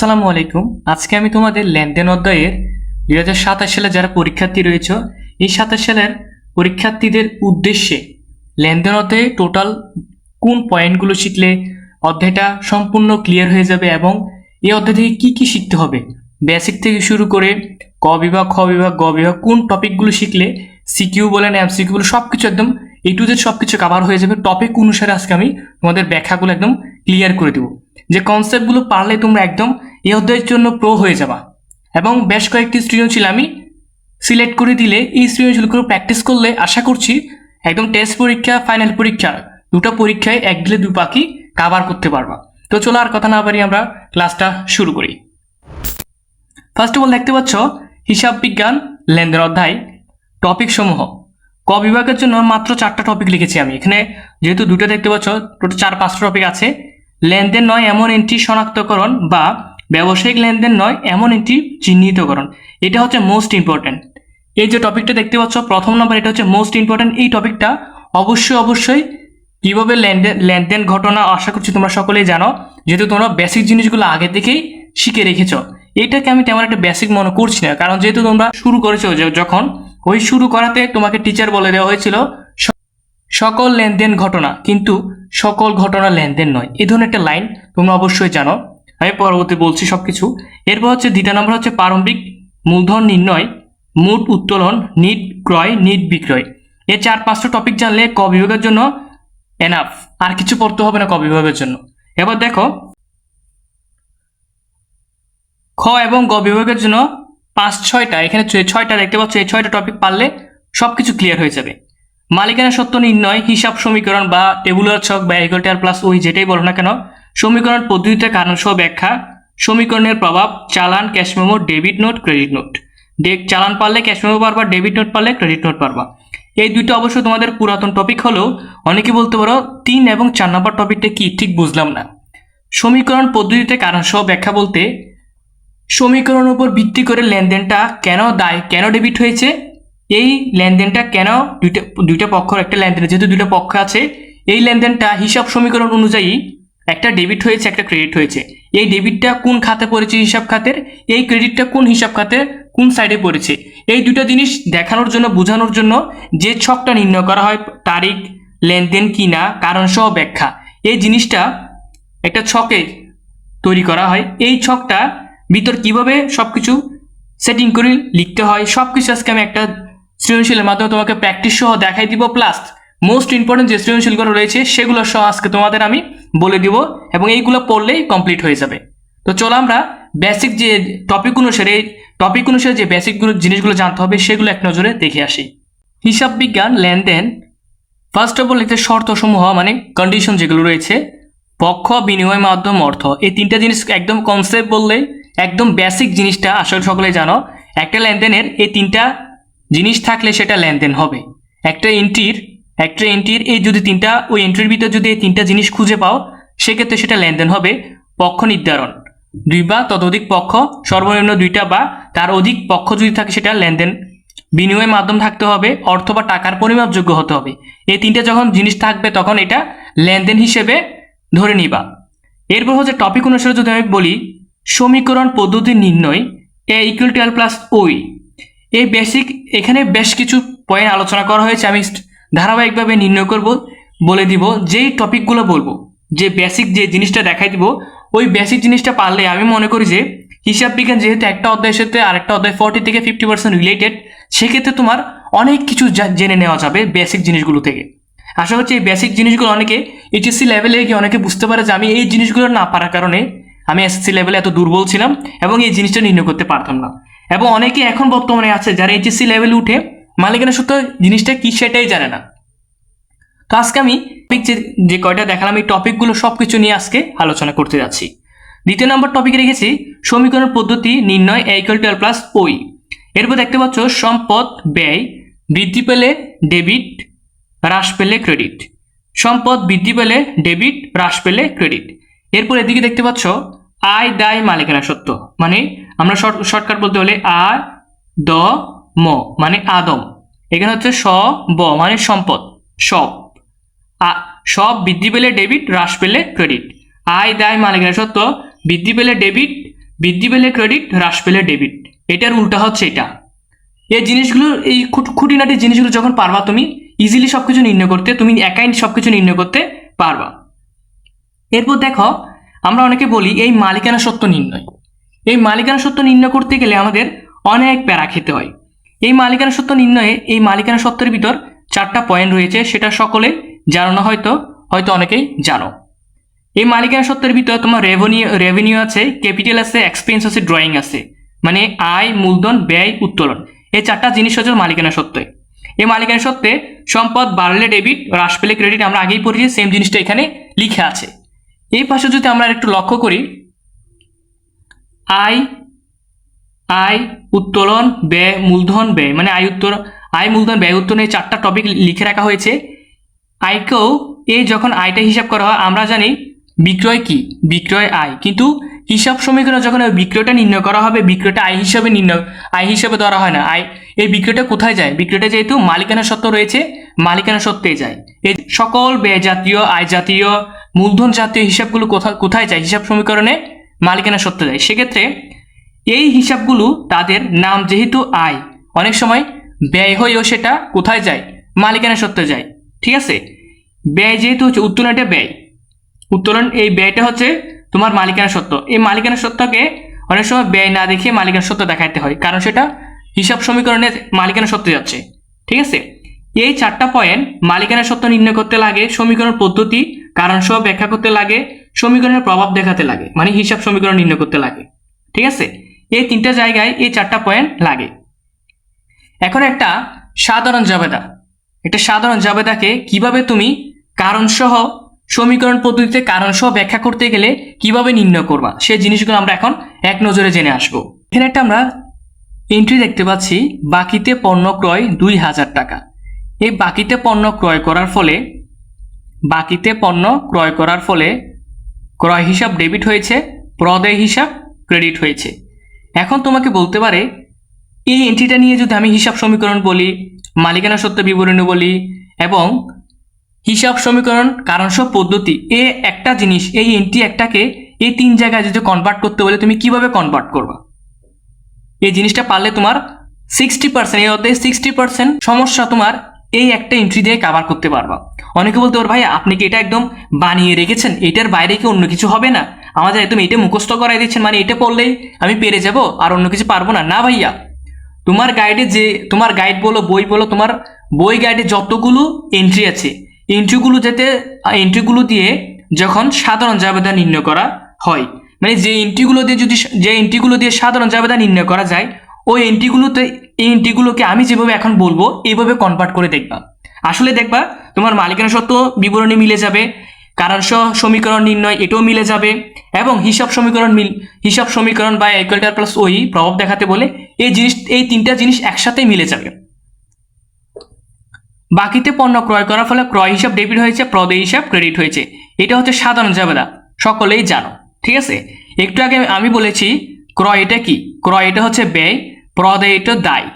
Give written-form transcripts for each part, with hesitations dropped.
আসসালামু আলাইকুম। আজকে আমি তোমাদের লেনদেন অধ্যায়ের 2027 সালে যারা পরীক্ষার্থী রয়েছে এই 27 সালের পরীক্ষার্থীদের উদ্দেশ্যে লেনদেন অধ্যায়ে টোটাল কোন পয়েন্টগুলো শিখলে অধ্যায়টা সম্পূর্ণ ক্লিয়ার হয়ে যাবে এবং এই অধ্যায় থেকে কী কী শিখতে হবে, বেসিক থেকে শুরু করে ক বিভাগ, খ বিভাগ, গ বিভাগ, কোন টপিকগুলো শিখলে সিকিউ বলেন এমসিকিউ বলে সব কিছু একদম টু জেড সব কিছু কভার হয়ে যাবে। টপিক অনুসারে আজকে আমি তোমাদের ব্যাখ্যাগুলো একদম ক্লিয়ার করে দেবো, যে কনসেপ্টগুলো পারলে তোমরা একদম এই অধ্যায়ের জন্য প্রো হয়ে যাবা। এবং বেশ কয়েকটি সৃজনশীল আমি সিলেক্ট করে দিলে এই সৃজনশীলগুলো প্র্যাকটিস করলে আশা করছি একদম টেস্ট পরীক্ষা, ফাইনাল পরীক্ষা দুটো পরীক্ষায় এক দিলে দু পাখি কাভার করতে পারবা। তো চলো আর কথা না পারি আমরা ক্লাসটা শুরু করি। ফার্স্ট অফ অল দেখতে পাচ্ছ হিসাব বিজ্ঞান লেনদেন অধ্যায় টপিক সমূহ। ক বিভাগের জন্য মাত্র 4টা টপিক লিখেছি আমি এখানে, যেহেতু দুটো দেখতে পাচ্ছ টোটাল 4-5টা টপিক আছে। লেনদেন নয় এমন এন্ট্রি শনাক্তকরণ বা ব্যবসায়িক লেনদেন নয় এমন এন্ট্রি চিহ্নিতকরণ, এটা হচ্ছে মোস্ট ইম্পর্টেন্ট। এই যে টপিকটা দেখতে পাচ্ছ প্রথম নম্বর, এটা হচ্ছে মোস্ট ইম্পর্টেন্ট। এই টপিকটা অবশ্যই কীভাবে লেনদেন ঘটনা আশা করছি তোমরা সকলেই জানো, যেহেতু তোমরা বেসিক জিনিসগুলো আগে থেকেই শিখে রেখেছ। এটাকে আমি তেমন একটা বেসিক মনে করছি না, কারণ যেহেতু তোমরা শুরু করেছো, যখন ওই শুরু করাতে তোমাকে টিচার বলে দেওয়া হয়েছিল সকল লেনদেন ঘটনা, কিন্তু সকল ঘটনা লেনদেন নয়, এই ধরনের একটা লাইন তোমরা অবশ্যই জানো। আমি পরবর্তী বলছি সবকিছু। এরপর হচ্ছে দ্বিতীয় নম্বর হচ্ছে প্রারম্ভিক মূলধন নির্ণয়, মোট উত্তোলন, নিট ক্রয়, নিট বিক্রয়। এই 4-5টা টপিক জানলে ক বিভাগের জন্য এনাফ, আর কিছু পড়তে হবে না ক বিভাগের জন্য। এবার দেখো খ এবং গ বিভাগের জন্য 5-6টা, এখানে 6টা দেখতে পাচ্ছ, এই 6টা টপিক পারলে সবকিছু ক্লিয়ার হয়ে যাবে। মালিকানা সত্ত্ব নির্ণয়, হিসাব সমীকরণ বা টেবুলার ছক বা ইকুয়াল প্লাস ওই যেটাই বলো না কেন, সমীকরণ পদ্ধতিতে কারণ সহ ব্যাখ্যা, সমীকরণের প্রভাব, চালান, cash memo, debit note, credit note. চালান পারলে ক্যাশ মেমো পারবা, ডেবিট নোট পারলে ক্রেডিট নোট পারবা। এই দুইটা অবশ্য তোমাদের পুরাতন টপিক হলেও অনেকে বলতে পারো 3 এবং 4 নম্বর টপিকটা কি ঠিক বুঝলাম না। সমীকরণ পদ্ধতিতে কারণ সহ ব্যাখ্যা বলতে সমীকরণের উপর ভিত্তি করে লেনদেনটা কেন ডেবিট হয়েছে, এই লেনদেনটা কেন দুইটা পক্ষর একটা লেনদেন, যেহেতু দুইটা পক্ষ আছে এই লেনদেনটা হিসাব সমীকরণ অনুযায়ী একটা ডেবিট হয়েছে একটা ক্রেডিট হয়েছে। এই ডেবিটটা কোন খাতে পড়েছে হিসাব খাতের, এই ক্রেডিটটা কোন হিসাব খাতের কোন সাইডে পড়েছে, এই দুটো জিনিস দেখানোর জন্য বোঝানোর জন্য যে ছকটা নির্ণয় করা হয়, তারিখ, লেনদেন কিনা, কারণ সহ ব্যাখ্যা, এই জিনিসটা একটা ছকে তৈরি করা হয়। এই ছকটা ভিতর কিভাবে সবকিছু সেটিং করে লিখতে হয় সবকিছু আজকে আমি একটা সৃজনশীলের মাধ্যমে তোমাকে প্র্যাকটিস সহ দেখাই দিব, প্লাস মোস্ট ইম্পর্টেন্ট যে সৃজনশীলগুলো রয়েছে সেগুলো সহ আজকে তোমাদের আমি বলে দিব, এবং এইগুলো পড়লেই কমপ্লিট হয়ে যাবে। তো চলো আমরা বেসিক যে টপিক অনুসারে যে বেসিকগুলো জিনিসগুলো জানতে হবে সেগুলো এক নজরে দেখে আসি। হিসাব বিজ্ঞান লেনদেন, ফার্স্ট অফ অল এতে শর্তসমূহ মানে কন্ডিশন যেগুলো রয়েছে, পক্ষ, বিনিময় মাধ্যম, অর্থ, এই 3টা জিনিস একদম কনসেপ্ট বললে একদম বেসিক জিনিসটা আসলে সকলে জানো। একটা লেনদেনের এই 3টা জিনিস থাকলে সেটা লেনদেন হবে। একটা এন্ট্রির এই যদি ওই এন্ট্রির ভিতরে যদি এই 3টা জিনিস খুঁজে পাও সেক্ষেত্রে সেটা লেনদেন হবে। পক্ষ নির্ধারণ, 2 বা ততোধিক পক্ষ, সর্বনিম্ন 2টা বা তার অধিক পক্ষ যদি থাকে সেটা লেনদেন। বিনিময় মাধ্যম থাকতে হবে, অর্থ বা টাকার পরিমাপযোগ্য হতে হবে। এই 3টা যখন জিনিস থাকবে তখন এটা লেনদেন হিসেবে ধরে নিবা। এরপর হচ্ছে টপিক অনুসারে যদি আমি বলি, সমীকরণ পদ্ধতি নির্ণয়, এ ইকুয়াল টু এল প্লাস ওই, এই বেসিক এখানে বেশ কিছু পয়েন্ট আলোচনা করা হয়েছে, আমি ধারাবাহিকভাবে নির্ণয় করব, বলে দিব যেই টপিকগুলো বলবো, যে বেসিক যে জিনিসটা দেখাই দিব ওই বেসিক জিনিসটা পারলে আমি মনে করি যে হিসাব বিজ্ঞান যেহেতু একটা অধ্যায়ের সাথে আরেকটা অধ্যায় 40 থেকে 50% রিলেটেড, সেক্ষেত্রে তোমার অনেক কিছু জেনে নেওয়া যাবে বেসিক জিনিসগুলো থেকে। আশা করছি এই বেসিক জিনিসগুলো অনেকে এইচএসসি লেভেলে গিয়ে অনেকে বুঝতে পারে যে আমি এই জিনিসগুলো না পারার কারণে আমি এসএসসি লেভেলে এত দুর্বল ছিলাম এবং এই জিনিসটা নির্ণয় করতে পারতাম না। এবং অনেকে এখন বর্তমানে আছে যারা এইচএসসি লেভেলে উঠে মালিকানা সত্ত্ব জিনিসটা কি সেটাই জানে না। তো আজকে আমি যে কয়টা দেখালাম এই টপিকগুলো সবকিছু নিয়ে আজকে আলোচনা করতে যাচ্ছি। দ্বিতীয় নম্বর টপিকে রেখেছি সমীকরণ পদ্ধতি নির্ণয়, এ ইকুয়াল টু এল প্লাস ওই। এরপর দেখতে পাচ্ছ সম্পদ ব্যয় বৃদ্ধি পেলে ডেবিট, হ্রাস পেলে ক্রেডিট। সম্পদ বৃদ্ধি পেলে ডেবিট, হ্রাস পেলে ক্রেডিট। এরপর এদিকে দেখতে পাচ্ছ আয়, দায়, মালিকানা সত্ত্ব, মানে আমরা শর্টকাট বলতে হলে আ দ ম মানে আদম। এখানে হচ্ছে স ব মানে সম্পদ, সব বৃদ্ধি পেলে ডেবিট, হ্রাস পেলে ক্রেডিট। আয়, দায়, মালিকানা সত্ত্ব বৃদ্ধি পেলে ডেবিট, বৃদ্ধি পেলে ক্রেডিট, হ্রাস পেলে ডেবিট, এটার উল্টা হচ্ছে এটা। এই জিনিসগুলো, এই খুঁটিনাটি জিনিসগুলো যখন পারবা তুমি ইজিলি সবকিছু নির্ণয় করতে, তুমি একাই সবকিছু নির্ণয় করতে পারবা। এরপর দেখো, আমরা অনেকে বলি এই মালিকানা সত্ত্ব নির্ণয়। এই মালিকানা সত্ত্ব নির্ণয় করতে গেলে আমাদের অনেক প্যারা খেতে হয়। এই মালিকানা সত্ত্ব নির্ণয়ে এই মালিকানা সত্ত্বের ভিতর 4টা পয়েন্ট রয়েছে, সেটা সকলে জানো না, হয়তো অনেকেই জানো। এই মালিকানা সত্ত্বের ভিতর তোমার রেভিনিউ আছে, ক্যাপিটাল আছে, এক্সপেন্স আছে, ড্রয়িং আছে, মানে আয়, মূলধন, ব্যয়, উত্তোলন। এই 4টা জিনিস হচ্ছে মালিকানা সত্ত্বে। এই মালিকানা সত্ত্বে সম্পদ বাড়লে ডেবিট, হ্রাস পেলে ক্রেডিট, আমরা আগেই পড়েছি, সেম জিনিসটা এখানে লিখে আছে। এই পাশে যদি আমরা একটু লক্ষ্য করি, আয়, উত্তোলন, ব্যয়, মূলধন, ব্যয়, মানে আয়, মূলধন, ব্যয়, উত্তোলন, এই 4টা টপিক লিখে রাখা হয়েছে। আয়কেও এই যখন আয়টা হিসাব করা হয়, আমরা জানি বিক্রয় কি, বিক্রয় আয়, কিন্তু হিসাব সমীকরণে যখন বিক্রয়টা নির্ণয় করা হবে, বিক্রয়টা আয় হিসাবে ধরা হয় না। এই বিক্রয়টা কোথায় যায়? বিক্রয়টা যেহেতু মালিকানা সত্ত্ব রয়েছে, মালিকানা সত্ত্বে যায়। এই সকল ব্যয় জাতীয়, আয় জাতীয়, মূলধন জাতীয় হিসাবগুলো কোথায় যায়? হিসাব সমীকরণে মালিকানা সত্ত্বে যায়। সেক্ষেত্রে এই হিসাবগুলো তাদের নাম যেহেতু আয়, অনেক সময় ব্যয় হয়েও সেটা কোথায় যায়? মালিকানা সত্ত্বে যায়। ঠিক আছে, ব্যয় যেহেতু হচ্ছে উত্তোলনটা ব্যয়, উত্তোলন, এই ব্যয়টা হচ্ছে তোমার মালিকানা সত্ত্ব। এই মালিকানা সত্ত্বকে অনেক সময় ব্যয় না দেখিয়ে মালিকানা সত্ত্ব দেখাইতে হয়, কারণ সেটা হিসাব সমীকরণে মালিকানা সত্ত্বে যাচ্ছে। ঠিক আছে, এই 4টা পয়েন্ট মালিকানা সত্ত্ব নির্ণয় করতে লাগে, সমীকরণ পদ্ধতি কারণ সহ ব্যাখ্যা করতে লাগে, সমীকরণের প্রভাব দেখাতে লাগে, মানে হিসাব সমীকরণ নির্ণয় করতে লাগে। ঠিক আছে, এই 3টা জায়গায় এই 4টা পয়েন্ট লাগে। এখন একটা সাধারণ জাবেদাকে কিভাবে তুমি কারণ সহ সমীকরণ পদ্ধতিতে কারণ সহ ব্যাখ্যা করতে গেলে কিভাবে নির্ণয় করবা, সেই জিনিসগুলো আমরা এখন এক নজরে জেনে আসবো। এখানে একটা আমরা এন্ট্রি দেখতে পাচ্ছি, বাকিতে পণ্য ক্রয় 2000 টাকা। এই বাকিতে পণ্য ক্রয় করার ফলে ক্রয় হিসাব ডেবিট হয়েছে, প্রদেয় হিসাব ক্রেডিট হয়েছে। এখন তোমাকে বলতে পারে এই এন্ট্রিটা নিয়ে যদি আমি হিসাব সমীকরণ বলি, মালিকানা সত্ত্ব বিবরণী বলি এবং হিসাব সমীকরণ কারণ সহ পদ্ধতি, একটা জিনিস, এই এন্ট্রি একটাকে এই 3 জায়গায় যদি কনভার্ট করতে বলে তুমি কিভাবে কনভার্ট করবা? এই জিনিসটা পারলে তোমার 60%, এই অধ্যায়ে 60% সমস্যা তোমার এই একটা এন্ট্রি দিয়ে কভার করতে পারবা। অনেকে বলতে পারো, ভাই আপনি কি এটা একদম বানিয়ে রেখেছেন, এটার বাইরে কি অন্য কিছু হবে না? আমাদের একদম এটা মুখস্থ করাই দিচ্ছেন, মানে এটা পড়লেই আমি পেরে যাব আর অন্য কিছু পারবো না? না ভাইয়া, তোমার গাইড বলো, বই বলো, তোমার বই গাইডে যতগুলো এন্ট্রি আছে, এন্ট্রিগুলো দিয়ে যখন সাধারণ জাবেদা নির্ণয় করা হয়, মানে যে এন্ট্রিগুলো দিয়ে সাধারণ জাবেদা নির্ণয় করা যায়, ওই এন্ট্রিগুলোকে আমি যেভাবে এখন বলবো এইভাবে কনভার্ট করে দেখবা। আসলে দেখবা তোমার মালিকানা সত্ত্ব বিবরণী মিলে যাবে, কারণ সহ সমীকরণ নির্ণয় এটাও মিলে যাবে, এবং হিসাব সমীকরণ বা ইকুয়াল প্লাস ওই প্রভাব দেখাতে বলে এই 3টা জিনিস একসাথে মিলে যাবে। বাকিতে পণ্য ক্রয় করার ফলে ক্রয় হিসাব ডেবিট হয়েছে, প্রদেয় হিসাব ক্রেডিট হয়েছে। এটা হচ্ছে সাধারণ জাবেদা, সকলেই জানো। ঠিক আছে, একটু আগে আমি বলেছি ক্রয় এটা কি, ক্রয় এটা হচ্ছে ব্যয়, প্রদেয় এটা দায়।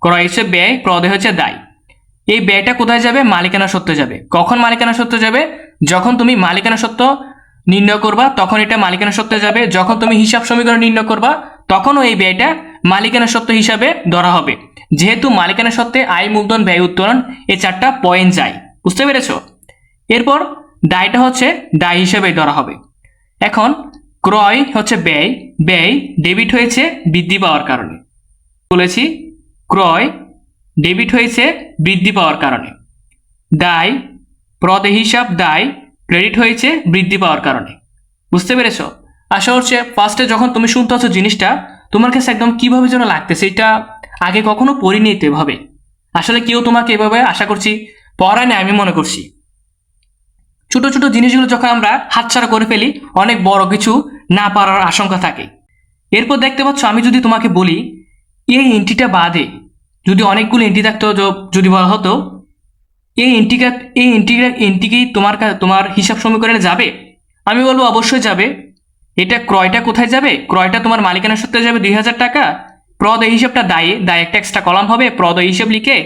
ক্রয় হচ্ছে ব্যয়, প্রদেয় হচ্ছে দায়। এই ব্যয়টা কোথায় যাবে? মালিকানা সত্ত্বে যাবে। কখন মালিকানা সত্ত্বে যাবে? যখন তুমি মালিকানা সত্ত্ব নির্ণয় করবা তখন এটা মালিকানা সত্ত্বে যাবে, যখন তুমি হিসাব সমীকরণ নির্ণয় করবা তখনও এই ব্যয়টা মালিকানা সত্ত্ব হিসাবে ধরা হবে, যেহেতু মালিকানা সত্ত্বে আয়, মূলধন, ব্যয়, উত্তোলন এই 4টা পয়েন্ট যায়। বুঝতে পেরেছ? এরপর দায়টা হচ্ছে দায় হিসাবে ধরা হবে। এখন ক্রয় হচ্ছে ব্যয় ডেবিট হয়েছে বৃদ্ধি পাওয়ার কারণে, বলেছি ক্রয় ডেবিট হয়েছে বৃদ্ধি পাওয়ার কারণে। দায়, প্রদেয় হিসাব দায় ক্রেডিট হয়েছে বৃদ্ধি পাওয়ার কারণে। বুঝতে পেরেছ? আশা হচ্ছে ফার্স্টে যখন তুমি শুনতেছ জিনিসটা তোমার কাছে একদম কিভাবে যেন লাগতেছে, এটা আগে কখনো পড়িনি তো এভাবে। আসলে কেউ তোমাকে এভাবে আশা করছি পড়ায় না, আমি মনে করছি। ছোট ছোট জিনিসগুলো যখন আমরা হাতছাড়া করে ফেলি, অনেক বড় কিছু না পারার আশঙ্কা থাকে। এরপর দেখতে পাচ্ছ, আমি যদি তোমাকে বলি এই এন্ট্রিটা বাদে যদি অনেকগুলো এন্ট্রি থাকতো, যদি বলা হতো এই এন্ট্রিকেই তোমার হিসাব সমীকরণে যাবে, আমি বলবো অবশ্যই যাবে। এটা ক্রয়টা কোথায় যাবে? ক্রয়টা তোমার মালিকানা সত্ত্বে যাবে 2000 টাকা। প্রদেয় হিসাবটা দায়ে একটা এক্সট্রা কলাম হবে, প্রদেয় হিসাব লিখে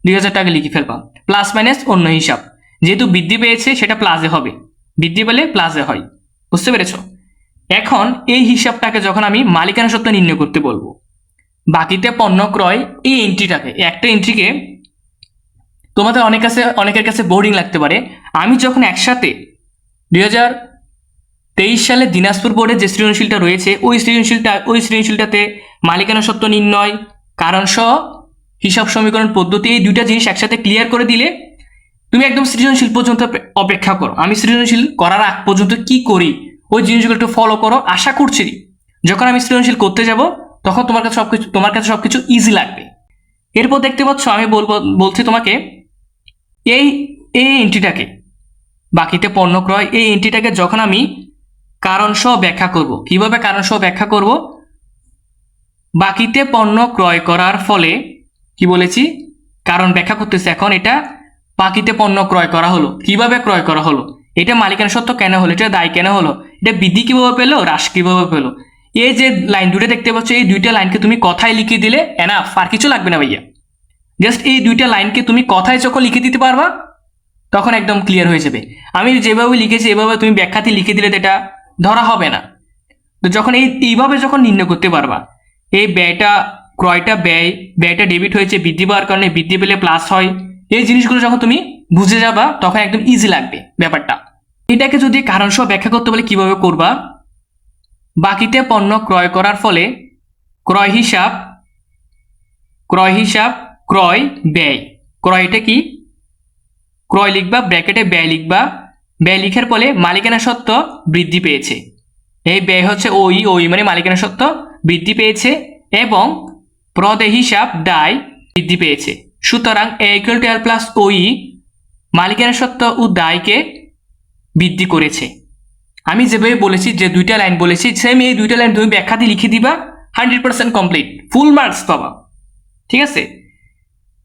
2000 টাকা লিখে ফেলবা, প্লাস মাইনাস অন্য হিসাব, যেহেতু বৃদ্ধি পেয়েছে সেটা প্লাসে হবে, বৃদ্ধি পেলে প্লাসে হয়। বুঝতে পেরেছ? এখন এই হিসাবটাকে যখন আমি মালিকানা সত্ত্ব নির্ণয় করতে বলবো, বাকিতে পণ্য ক্রয় এই এন্ট্রিটাকে, একটা এন্ট্রিকে তোমাদের অনেকের কাছে বোরিং লাগতে পারে। আমি যখন একসাথে 2023 সালে দিনাজপুর বোর্ডের যে সৃজনশীলটা রয়েছে ওই সৃজনশীলটাতে মালিকানা সত্ত্ব নির্ণয়, কারণ সহ হিসাব সমীকরণ পদ্ধতি, এই দুইটা জিনিস একসাথে ক্লিয়ার করে দিলে তুমি একদম সৃজনশীল পর্যন্ত অপেক্ষা করো। আমি সৃজনশীল করার আগ পর্যন্ত কি করি ওই জিনিসগুলো একটু ফলো করো। আশা করছি যখন আমি সৃজনশীল করতে যাব তখন তোমার কাছে সবকিছু ইজি লাগবে। এরপর দেখতে পাচ্ছ আমি বলছি তোমাকে এই এন্ট্রিটাকে, বাকিতে পণ্য ক্রয় এই এন্ট্রিটাকে যখন আমি কারণ সহ ব্যাখ্যা করব, কিভাবে কারণ সহ ব্যাখ্যা করব, বাকিতে পণ্য ক্রয় করার ফলে কি বলেছি, কারণ ব্যাখ্যা করতেছে। এখন এটা বাকিতে পণ্য ক্রয় করা হলো, কিভাবে ক্রয় করা হলো, এটা মালিকানা সত্ত্ব কেন হলো, এটা দায় কেন হলো, এটা বৃদ্ধি কিভাবে পেলো, হ্রাস কিভাবে পেলো। এই যে লাইন দুটো দেখতে পাচ্ছ, এই দুইটা লাইনকে তুমি কথায় লিখে দিলে এনাফ, আর কিছু লাগবে না ভাইয়া। জাস্ট এই দুইটা লাইনকে তুমি কথায় যখন লিখে দিতে পারবা তখন একদম ক্লিয়ার হয়ে যাবে। আমি যেভাবে লিখেছি এভাবে তুমি ব্যাখ্যাতে লিখে দিলে এটা ধরা হবে না। তো যখন এইভাবে যখন নির্ণয় করতে পারবা, এই ব্যয়টা ক্রয়টা ব্যয়টা ডেবিট হয়েছে, বৃদ্ধি পাওয়ার কারণে বৃদ্ধি পেলে প্লাস হয়, এই জিনিসগুলো যখন তুমি বুঝে যাবা তখন একদম ইজি লাগবে ব্যাপারটা। এটাকে যদি কারণ সহ ব্যাখ্যা করতে বলে কিভাবে করবা, বাকিতে পণ্য ক্রয় করার ফলে ক্রয় হিসাব ক্রয় ব্যয়, ক্রয়টা কি, ক্রয় লিখবা, ব্র্যাকেটে ব্যয় লিখবা, ব্যয় লিখার ফলে মালিকানা সত্ত্ব বৃদ্ধি পেয়েছে, এই ব্যয় হচ্ছে ওই মানে মালিকানা সত্ত্ব বৃদ্ধি পেয়েছে এবং প্রদেয় হিসাব দায় বৃদ্ধি পেয়েছে। সুতরাং A=L প্লাস ওই মালিকানা সত্ত্ব ও দায়কে বৃদ্ধি করেছে। আমি যেভাবে বলেছি, যে দুইটা লাইন বলেছি, সেম এই দুইটা লাইন তুমি ব্যাখ্যাতে লিখে দিবা, 100% কমপ্লিট, ফুল মার্কস পাবা। ঠিক আছে?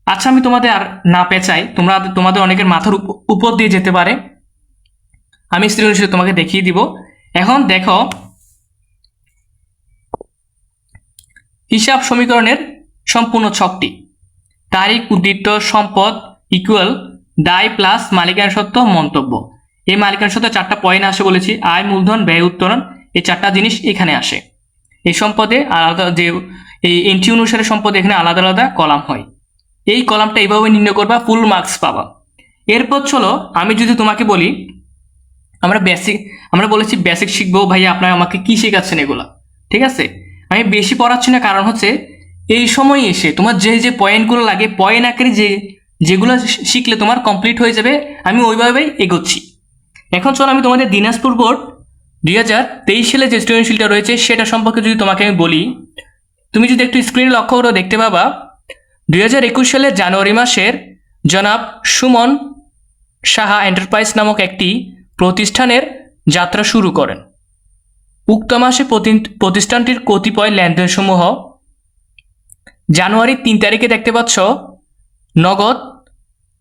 আচ্ছা, আমি তোমাদের আর না পেঁচাই, তোমাদের অনেকের মাথার উপর দিয়ে যেতে পারে, আমি সৃজনশীল তোমাকে দেখিয়ে দিব। এখন দেখো, হিসাব সমীকরণের সম্পূর্ণ ছকটি, তারিখ, উদ্বৃত্ত, সম্পদ ইকুয়াল দায় প্লাস মালিকানা সত্ত্ব মন্তব্য। এই মালিকানা সত্ত্ব 4টা পয়েন্ট আসে বলেছি, আয়, মূলধন, ব্যয়, উত্তোলন, এই 4টা জিনিস এখানে আসে। এই সম্পদে আলাদা, যে এই এন্ট্রি অনুসারে সম্পদ এখানে আলাদা আলাদা কলাম হয়। এই কলামটা এইভাবে নির্ণয় করবা, ফুল মার্কস পাবা। এরপর চলো, আমি যদি তোমাকে বলি, আমরা বলেছি বেসিক শিখবো, ভাই আপনারা আমাকে কি শেখাচ্ছেন এগুলা, ঠিক আছে? আমি বেশি পড়াচ্ছি না, কারণ হচ্ছে এই সময় এসে তোমার যে পয়েন্টগুলো লাগে, পয়েন্ট আকারে যেগুলো শিখলে তোমার কমপ্লিট হয়ে যাবে, আমি ওইভাবেই এগোচ্ছি। এখন চলো, আমি তোমাদের দিনাজপুর বোর্ড 2023 সালে যে সৃজনশীলটা রয়েছে সেটা সম্পর্কে যদি তোমাকে আমি বলি, তুমি যদি একটু স্ক্রিনে লক্ষ্য করো দেখতে পাবা 2021 সালের জানুয়ারি মাসের জনাব সুমন সাহা এন্টারপ্রাইজ নামক একটি প্রতিষ্ঠানের যাত্রা শুরু করেন। উক্ত মাসে প্রতিষ্ঠানটির কতিপয় লেনদেনসমূহ জানুয়ারি 3 তারিখে দেখতে পাচ্ছ, নগদ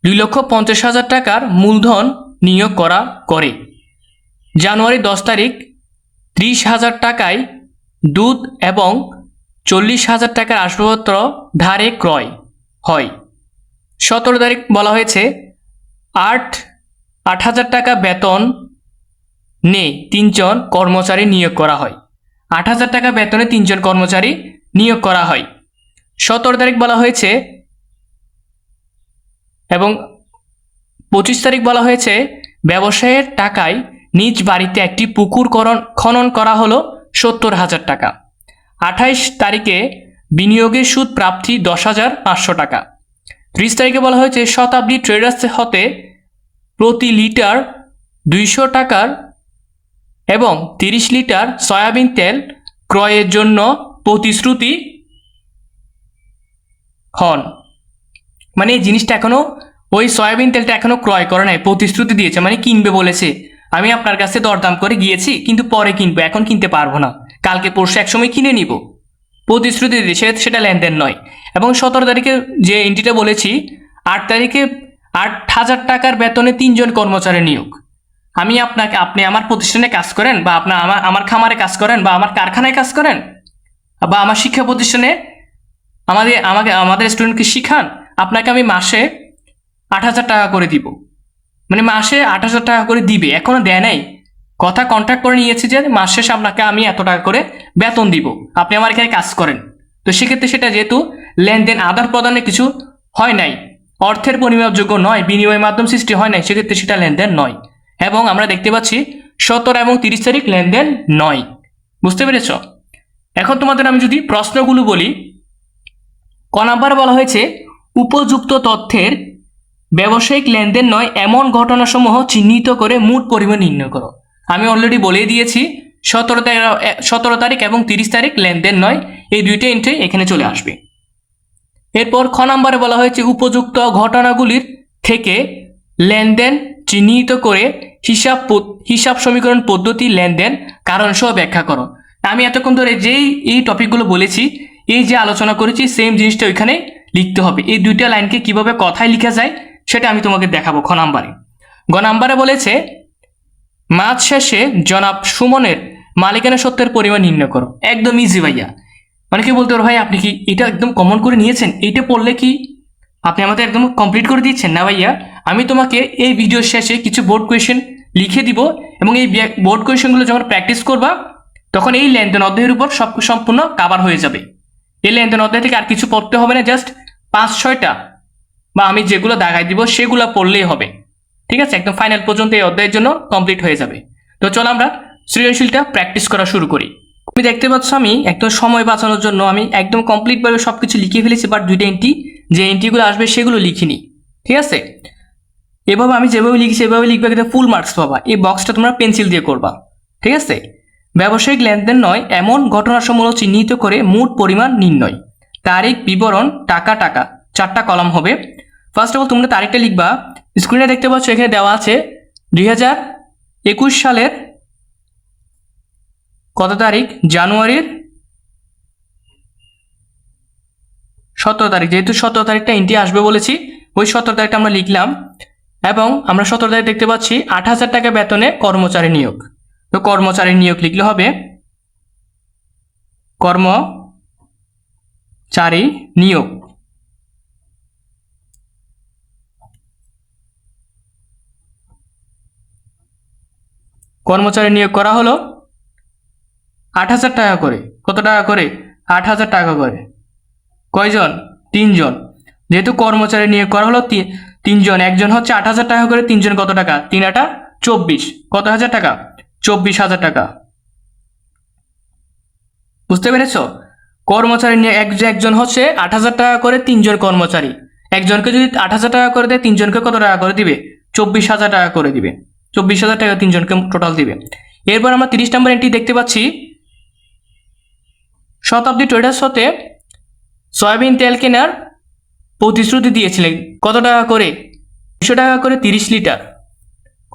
2,50,000 টাকার মূলধন নিয়োগ করে। জানুয়ারি 10 তারিখ 30,000 টাকায় দুধ এবং 40,000 টাকার আসবাবপত্র ধারে ক্রয় হয়। 17 তারিখ বলা হয়েছে 8,000 টাকা বেতন নে 3 জন কর্মচারী নিয়োগ করা হয়। 8,000 টাকা বেতনে 3 জন কর্মচারী নিয়োগ করা হয়। 17 তারিখ বলা হয়েছে এবং 25 তারিখ বলা হয়েছে ব্যবসায়ের টাকায় নিজ বাড়িতে একটি পুকুর খনন করা হলো 70,000 টাকা। 28 তারিখে বিনিয়োগের সুদ প্রাপ্তি 10,500 টাকা। 30 তারিখে বলা হয়েছে শতাব্দী ট্রেডার্স হতে প্রতি লিটার 200 টাকার এবং 30 লিটার সয়াবিন তেল ক্রয়ের জন্য প্রতিশ্রুতি হন। মানে এই জিনিসটা এখনো, ওই সয়াবিন তেলটা এখনো ক্রয় করে নাই, প্রতিশ্রুতি দিয়েছে, মানে কিনবে বলেছে। আমি আপনার কাছে দরদাম করে গিয়েছি, কিন্তু পরে কিনবো, এখন কিনতে পারবো না, কালকে পরশু একসময় কিনে নিব, প্রতিশ্রুতি দিয়েছে, সেটা লেনদেন নয়। এবং 17 তারিখে যে এন্ট্রিটা বলেছি, 8 তারিখে 8,000 টাকার বেতনে 3 জন কর্মচারী নিয়োগ। আপনি আমার প্রতিষ্ঠানে কাজ করেন, বা আমার খামারে কাজ করেন, বা আমার কারখানায় কাজ করেন, বা আমার শিক্ষা প্রতিষ্ঠানে আমাদের স্টুডেন্টকে শিখান, আপনাকে আমি মাসে 8,000 টাকা করে দিব। মানে মাসে 8,000 টাকা করে দিবে, এখনো দেয় নাই, কথা কন্ট্রাক্ট করে নিয়েছি যে মাস শেষে আপনাকে আমি এত টাকা করে বেতন দিব, আপনি আমার এখানে কাজ করেন। তো সেক্ষেত্রে সেটা যেহেতু লেনদেন আদান প্রদানে কিছু হয় নাই, অর্থের পরিমাপযোগ্য নয়, বিনিময় মাধ্যম সৃষ্টি হয় নাই, সেক্ষেত্রে সেটা লেনদেন নয়। এবং আমরা দেখতে পাচ্ছি 17 এবং 30 তারিখ লেনদেন নয়। বুঝতে পেরেছ? এখন তোমাদের আমি যদি প্রশ্নগুলো বলি, ক নাম্বার বলা হয়েছে উপযুক্ত তথ্যের ব্যবসায়িক লেনদেন নয় এমন ঘটনাসমূহ চিহ্নিত করে মোট পরিমাণ নির্ণয় করো। আমি অলরেডি বলে দিয়েছি 17 তারিখ এবং 30 তারিখ লেনদেন নয়, এই দুইটা এন্ট্রি এখানে চলে আসবে। এরপর খ নাম্বারে বলা হয়েছে উপযুক্ত ঘটনাগুলির থেকে লেনদেন চিহ্নিত করে হিসাব সমীকরণ পদ্ধতি লেনদেন কারণ সহ ব্যাখ্যা করো। আমি এতক্ষণ ধরে যেই এই টপিকগুলো বলেছি, এই যে আলোচনা করেছি, সেম জিনিসটা ওইখানে লিখতে হবে। এই দুইটা লাইনকে কিভাবে কথায় লেখা যায় সেটা আমি তোমাকে দেখাবো খ নাম্বারে। গ নাম্বারে বলেছে মাস শেষে জনাব সুমনের মালিকানা সত্ত্বের পরিমাণ নির্ণয় করো। একদম ইজি ভাইয়া। অনেকে বলতে পারো ভাই আপনি কি এটা একদম কমন করে নিয়েছেন, এইটা পড়লে কি আপনি আমাদের একদম কমপ্লিট করে দিচ্ছেন? না ভাইয়া, আমি তোমাকে এই ভিডিওর শেষে কিছু বোর্ড কোয়েশ্চেন লিখে দিব এবং এই বোর্ড কোয়েশ্চেনগুলো যখন প্র্যাকটিস করবা তখন এই লেনদেন অধ্যায়ের উপর সব সম্পূর্ণ কাভার হয়ে যাবে। এই লেনদেন অধ্যায় থেকে আর কিছু পড়তে হবে না, জাস্ট 5-6টা বা আমি যেগুলো দাগাই দিব সেগুলো পড়লেই হবে। ঠিক আছে, একদম ফাইনাল পর্যন্ত এই অধ্যায়ের জন্য কমপ্লিট হয়ে যাবে। তো চলো আমরা সৃজনশীলটা প্র্যাকটিস করা শুরু করি। তুমি দেখতে পাচ্ছ আমি একদম সময় বাঁচানোর জন্য আমি একদম কমপ্লিটভাবে সব কিছু লিখে ফেলেছি, বাট দুইটা এন্ট্রি যে এন্ট্রিগুলো আসবে সেগুলো লিখিনি। ঠিক আছে, এভাবে আমি যেভাবে লিখছি এভাবে লিখবে, কিন্তু ফুল মার্কস পাবা। এই বক্সটা তোমরা পেন্সিল দিয়ে করবা। ঠিক আছে, ব্যবসায়িক লেনদেন নয় এমন ঘটনাসমূহ চিহ্নিত করে মোট পরিমাণ নির্ণয়। তারিখ, বিবরণ, টাকা, 4টা কলাম হবে। ফার্স্ট অফ অল তোমরা তারিখটা লিখবা। স্ক্রিনে দেখতে পাচ্ছ এখানে দেওয়া আছে 2021 সালের কত তারিখ? জানুয়ারির 17 তারিখ। যেহেতু 17 তারিখটা এন্ট্রি আসবে বলেছি, ওই 17 তারিখটা আমরা লিখলাম। এবং আমরা 17 তারিখ দেখতে পাচ্ছি 8,000 টাকা বেতনে কর্মচারী নিয়োগ। তো কর্মচারী নিয়োগ লিখলে হবে কর্মচারী নিয়োগ। কর্মচারী নিয়োগ করা হলো 8,000 টাকা করে। কত টাকা করে? 8,000 টাকা করে। কয়জন? 3 জন। যেহেতু কর্মচারী নিয়োগ করা হলো 3 জন, একজন হচ্ছে 8,000 টাকা করে, 3 জন কত টাকা? 3 8 24। কত হাজার টাকা? 24,000 টাকা। বুঝতে পেরেছ? কর্মচারী নিয়ে একজন হচ্ছে 8,000 টাকা করে, 3 জন কর্মচারী। একজনকে যদি 8,000 টাকা করে দেয়, 3 জনকে কত টাকা করে দিবে? 24,000 টাকা করে দিবে। 24,000 টাকা 3 জনকে টোটাল দিবে। এরপর আমরা 30 নম্বর এন্ট্রি দেখতে পাচ্ছি শতাব্দী ট্রেডার্স হতে সয়াবিন তেল কেনার প্রতিশ্রুতি দিয়েছিলেন। কত টাকা করে? 200 টাকা করে 30 লিটার।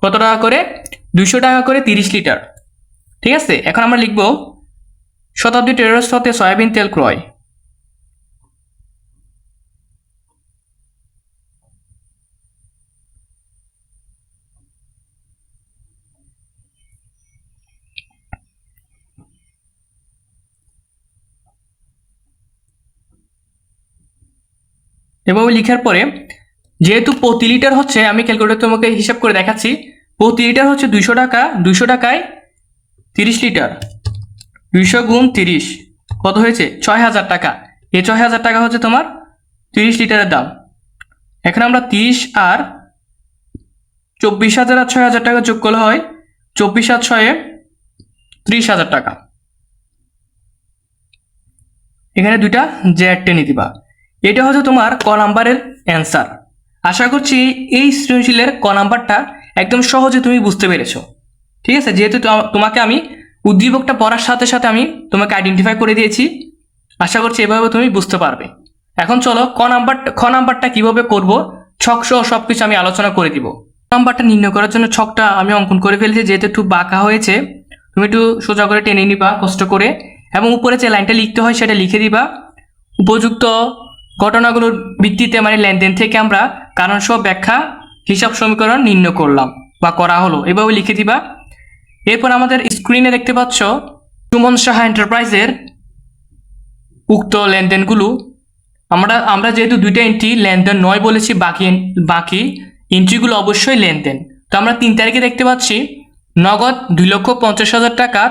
কত টাকা করে? 200 টাকা করে 30 লিটার। ঠিক আছে, এখন আমরা লিখব শতাব্দী ট্রেডার্স হতে সয়াবিন তেল ক্রয়। এভাবে লিখার পরে যেহেতু প্রতি লিটার হচ্ছে, আমি ক্যালকুলেটর তোমাকে হিসাব করে দেখাচ্ছি, প্রতি লিটার হচ্ছে 200 টাকা, 200 টাকায় 30 লিটার, 200 গুণ 30 কত হয়েছে? 6,000 টাকা। এই 6,000 টাকা হচ্ছে তোমার 30 লিটারের দাম। এখন আমরা 30 আর 24,000 আর 6,000 টাকা যোগ করলে হয় 24 আর 6 30,000 টাকা। এখানে দুইটা জেড টেনে দিবা। এটা হচ্ছে তোমার ক নাম্বারের অ্যান্সার। আশা করছি এই সৃজনশীলের ক নাম্বারটা একদম সহজে তুমি বুঝতে পেরেছো। ঠিক আছে, যেহেতু তোমাকে আমি উদ্দীপকটা পড়ার সাথে সাথে আমি তোমাকে আইডেন্টিফাই করে দিয়েছি, আশা করছি এভাবে তুমি বুঝতে পারবে। এখন চলো খ নাম্বারটা কিভাবে করব, ছক সহ সবকিছু আমি আলোচনা করে দিব। নাম্বারটা নির্ণয় করার জন্য ছকটা আমি অঙ্কন করে ফেলেছি, যেহেতু একটু বাঁকা হয়েছে তুমি একটু সোজা করে টেনে নিবা কষ্ট করে, এবং উপরে যে লাইনটা লিখতে হয় সেটা লিখে দিবা। উপযুক্ত ঘটনাগুলোর ভিত্তিতে মানে লেনদেন থেকে আমরা কারণ সহ ব্যাখ্যা হিসাব সমীকরণ নির্ণয় করলাম বা করা হলো, এভাবে লিখে দিবা। এরপর আমাদের স্ক্রিনে দেখতে পাচ্ছ সুমন সাহা এন্টারপ্রাইজের উক্ত লেনদেনগুলো আমরা যেহেতু দুইটা এন্ট্রি লেনদেন নয় বলেছি, বাকি এন্ট্রিগুলো অবশ্যই লেনদেন। তো আমরা 3 তারিখে দেখতে পাচ্ছি নগদ 2,50,000 টাকার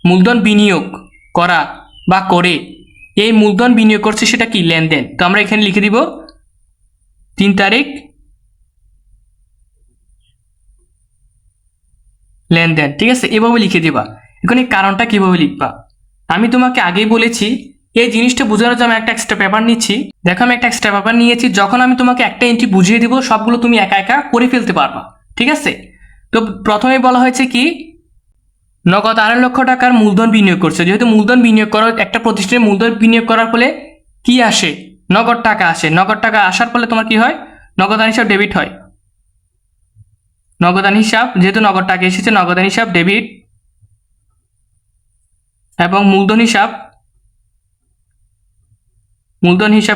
মূলধন বিনিয়োগ করা বা করে এই মূলধন বিনিয়োগ করছে সেটা কি লেনদেন। তো আমরা এখানে লিখে দিব 3 তারিখ লেনদেন, ঠিক আছে, এভাবে লিখে দিবা। এখন এই কারণটা কিভাবে লিখবা আমি তোমাকে আগেই বলেছি। এই জিনিসটা বোঝানোর জন্য আমি একটা এক্সট্রা পেপার নিচ্ছি। দেখো আমি একটা এক্সট্রা পেপার নিয়েছি, যখন আমি তোমাকে একটা এন্ট্রি বুঝিয়ে দিব সবগুলো তুমি একা একা করে ফেলতে পারবা, ঠিক আছে। তো প্রথমে বলা হয়েছে কি নগদ 2.5 লক্ষ টাকার মূলধন বিনিয়োগ করছে। যেহেতু মূলধন বিনিয়োগ করার একটা প্রতিষ্ঠানে মূলধন বিনিয়োগ করার ফলে কি আসে, নগদ টাকা আসে। নগদ টাকা আসার ফলে তোমার কি হয়, নগদান হিসাব ডেবিট হয়। নগদান হিসাব, যেহেতু নগদ টাকা এসেছে নগদান হিসাব ডেবিট এবং মূলধন হিসাব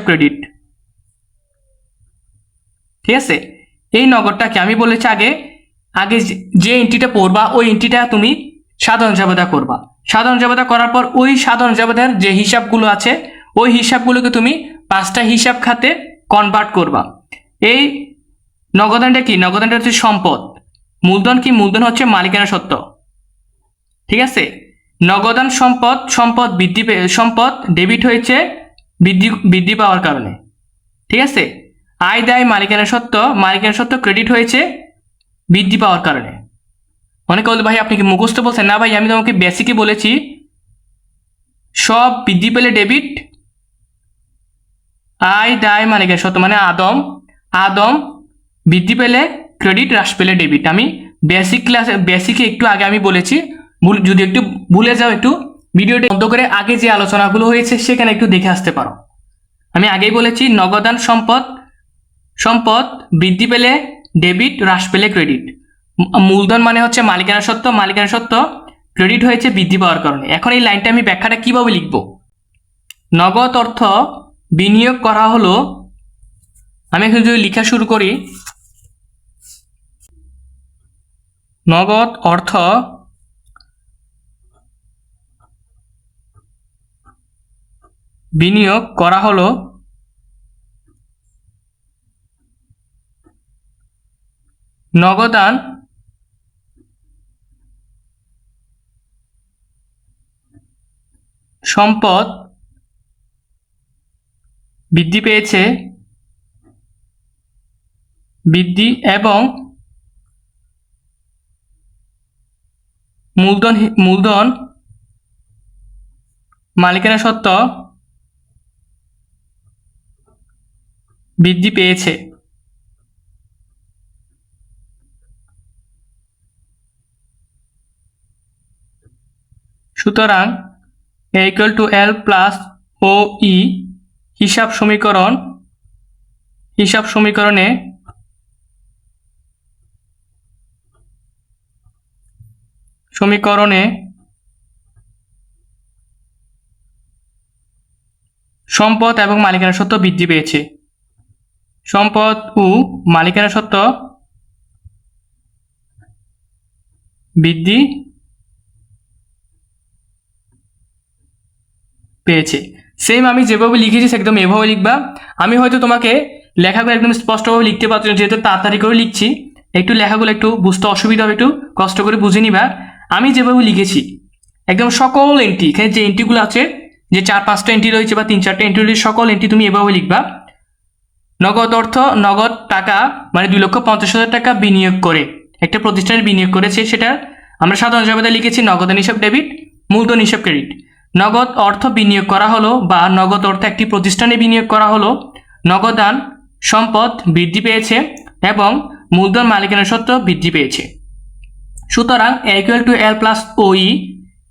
ক্রেডিট, ঠিক আছে। এই নগদটাকে আমি বলেছি আগে আগে যে এন্ট্রিটা পড়বা ওই এন্ট্রিটা তুমি সাধারণ জাবেদা করবা। সাধারণ জাবেদা করার পর ওই সাধারণ জাবেদার যে হিসাবগুলো আছে ওই হিসাবগুলোকে তুমি 5টা হিসাব খাতে কনভার্ট করবা। এই নগদানটা কি, নগদানটা হচ্ছে সম্পদ। মূলধন কি, মূলধন হচ্ছে মালিকানা সত্ত্ব, ঠিক আছে। নগদান সম্পদ, সম্পদ ডেবিট হয়েছে বৃদ্ধি পাওয়ার কারণে, ঠিক আছে। আয় দায় মালিকানা সত্ত্ব ক্রেডিট হয়েছে বৃদ্ধি পাওয়ার কারণে। অনেকে বলতে ভাই আপনি কি মুখস্থ বলছেন? না ভাই, আমি তোমাকে বেসিকই বলেছি। সব বৃদ্ধি পেলে ডেবিট, আয় দায় মালিকানা সত্ত্ব মানে আদম বৃদ্ধি পেলে ক্রেডিট, হ্রাস পেলে ডেবিট। আমি বেসিকে একটু আগে আমি বলেছি। যদি একটু ভুলে যাও একটু ভিডিওটি বন্ধ করে আগে যে আলোচনাগুলো হয়েছে সেখানে একটু দেখে আসতে পারো। আমি আগেই বলেছি নগদান সম্পদ বৃদ্ধি পেলে ডেবিট, হ্রাস পেলে ক্রেডিট। মূলধন মানে হচ্ছে মালিকানা সত্ত্ব ক্রেডিট হয়েছে বৃদ্ধি পাওয়ার কারণে। এখন এই লাইনটা আমি ব্যাখ্যাটা কিভাবে লিখব, নগদ অর্থ বিনিয়োগ করা হলো। আমি এখন যদি লেখা শুরু করি, নগদ অর্থ বিনিয়োগ করা হলো নগদান সম্পদ বৃদ্ধি পেয়েছে এবং মূলধন মালিকানা সত্ত্ব বৃদ্ধি পেয়েছে। সুতরাং A = L + OE হিসাব সমীকরণে সম্পদ এবং মালিকানা সত্ত্ব বৃদ্ধি পেয়েছে। সম্পদ ও মালিকানা সত্ত্ব বৃদ্ধি পেয়েছে। সেম আমি যেভাবে লিখেছি একদম এভাবে লিখবা। আমি হয়তো তোমাকে লেখাগুলো একদম স্পষ্টভাবে লিখতে পারছি না, যেহেতু তাড়াতাড়ি করে লিখছি, একটু লেখাগুলো একটু বুঝতে অসুবিধা হবে, একটু কষ্ট করে বুঝে নিবা। আমি যেভাবে লিখেছি একদম সকল এন্ট্রি, এখানে যে এন্ট্রিগুলো আছে, যে 4-5টা এন্ট্রি রয়েছে বা 3-4টা এন্ট্রি রয়েছে, সকল এন্ট্রি তুমি এভাবে লিখবা। নগদ টাকা মানে 2,50,000 টাকা বিনিয়োগ করে একটা প্রতিষ্ঠানে বিনিয়োগ করেছে, সেটা আমরা সাধারণ জাবেদা লিখেছি নগদান হিসাব ডেবিট, মূলধন হিসাব ক্রেডিট। নগদ অর্থ বিনিয়োগ করা হলো বা নগদ অর্থ একটি প্রতিষ্ঠানে বিনিয়োগ করা হলো, নগদান সম্পদ বৃদ্ধি পেয়েছে এবং মূলধন মালিকানা সত্ত্ব বৃদ্ধি পেয়েছে। সুতরাং A = L + OE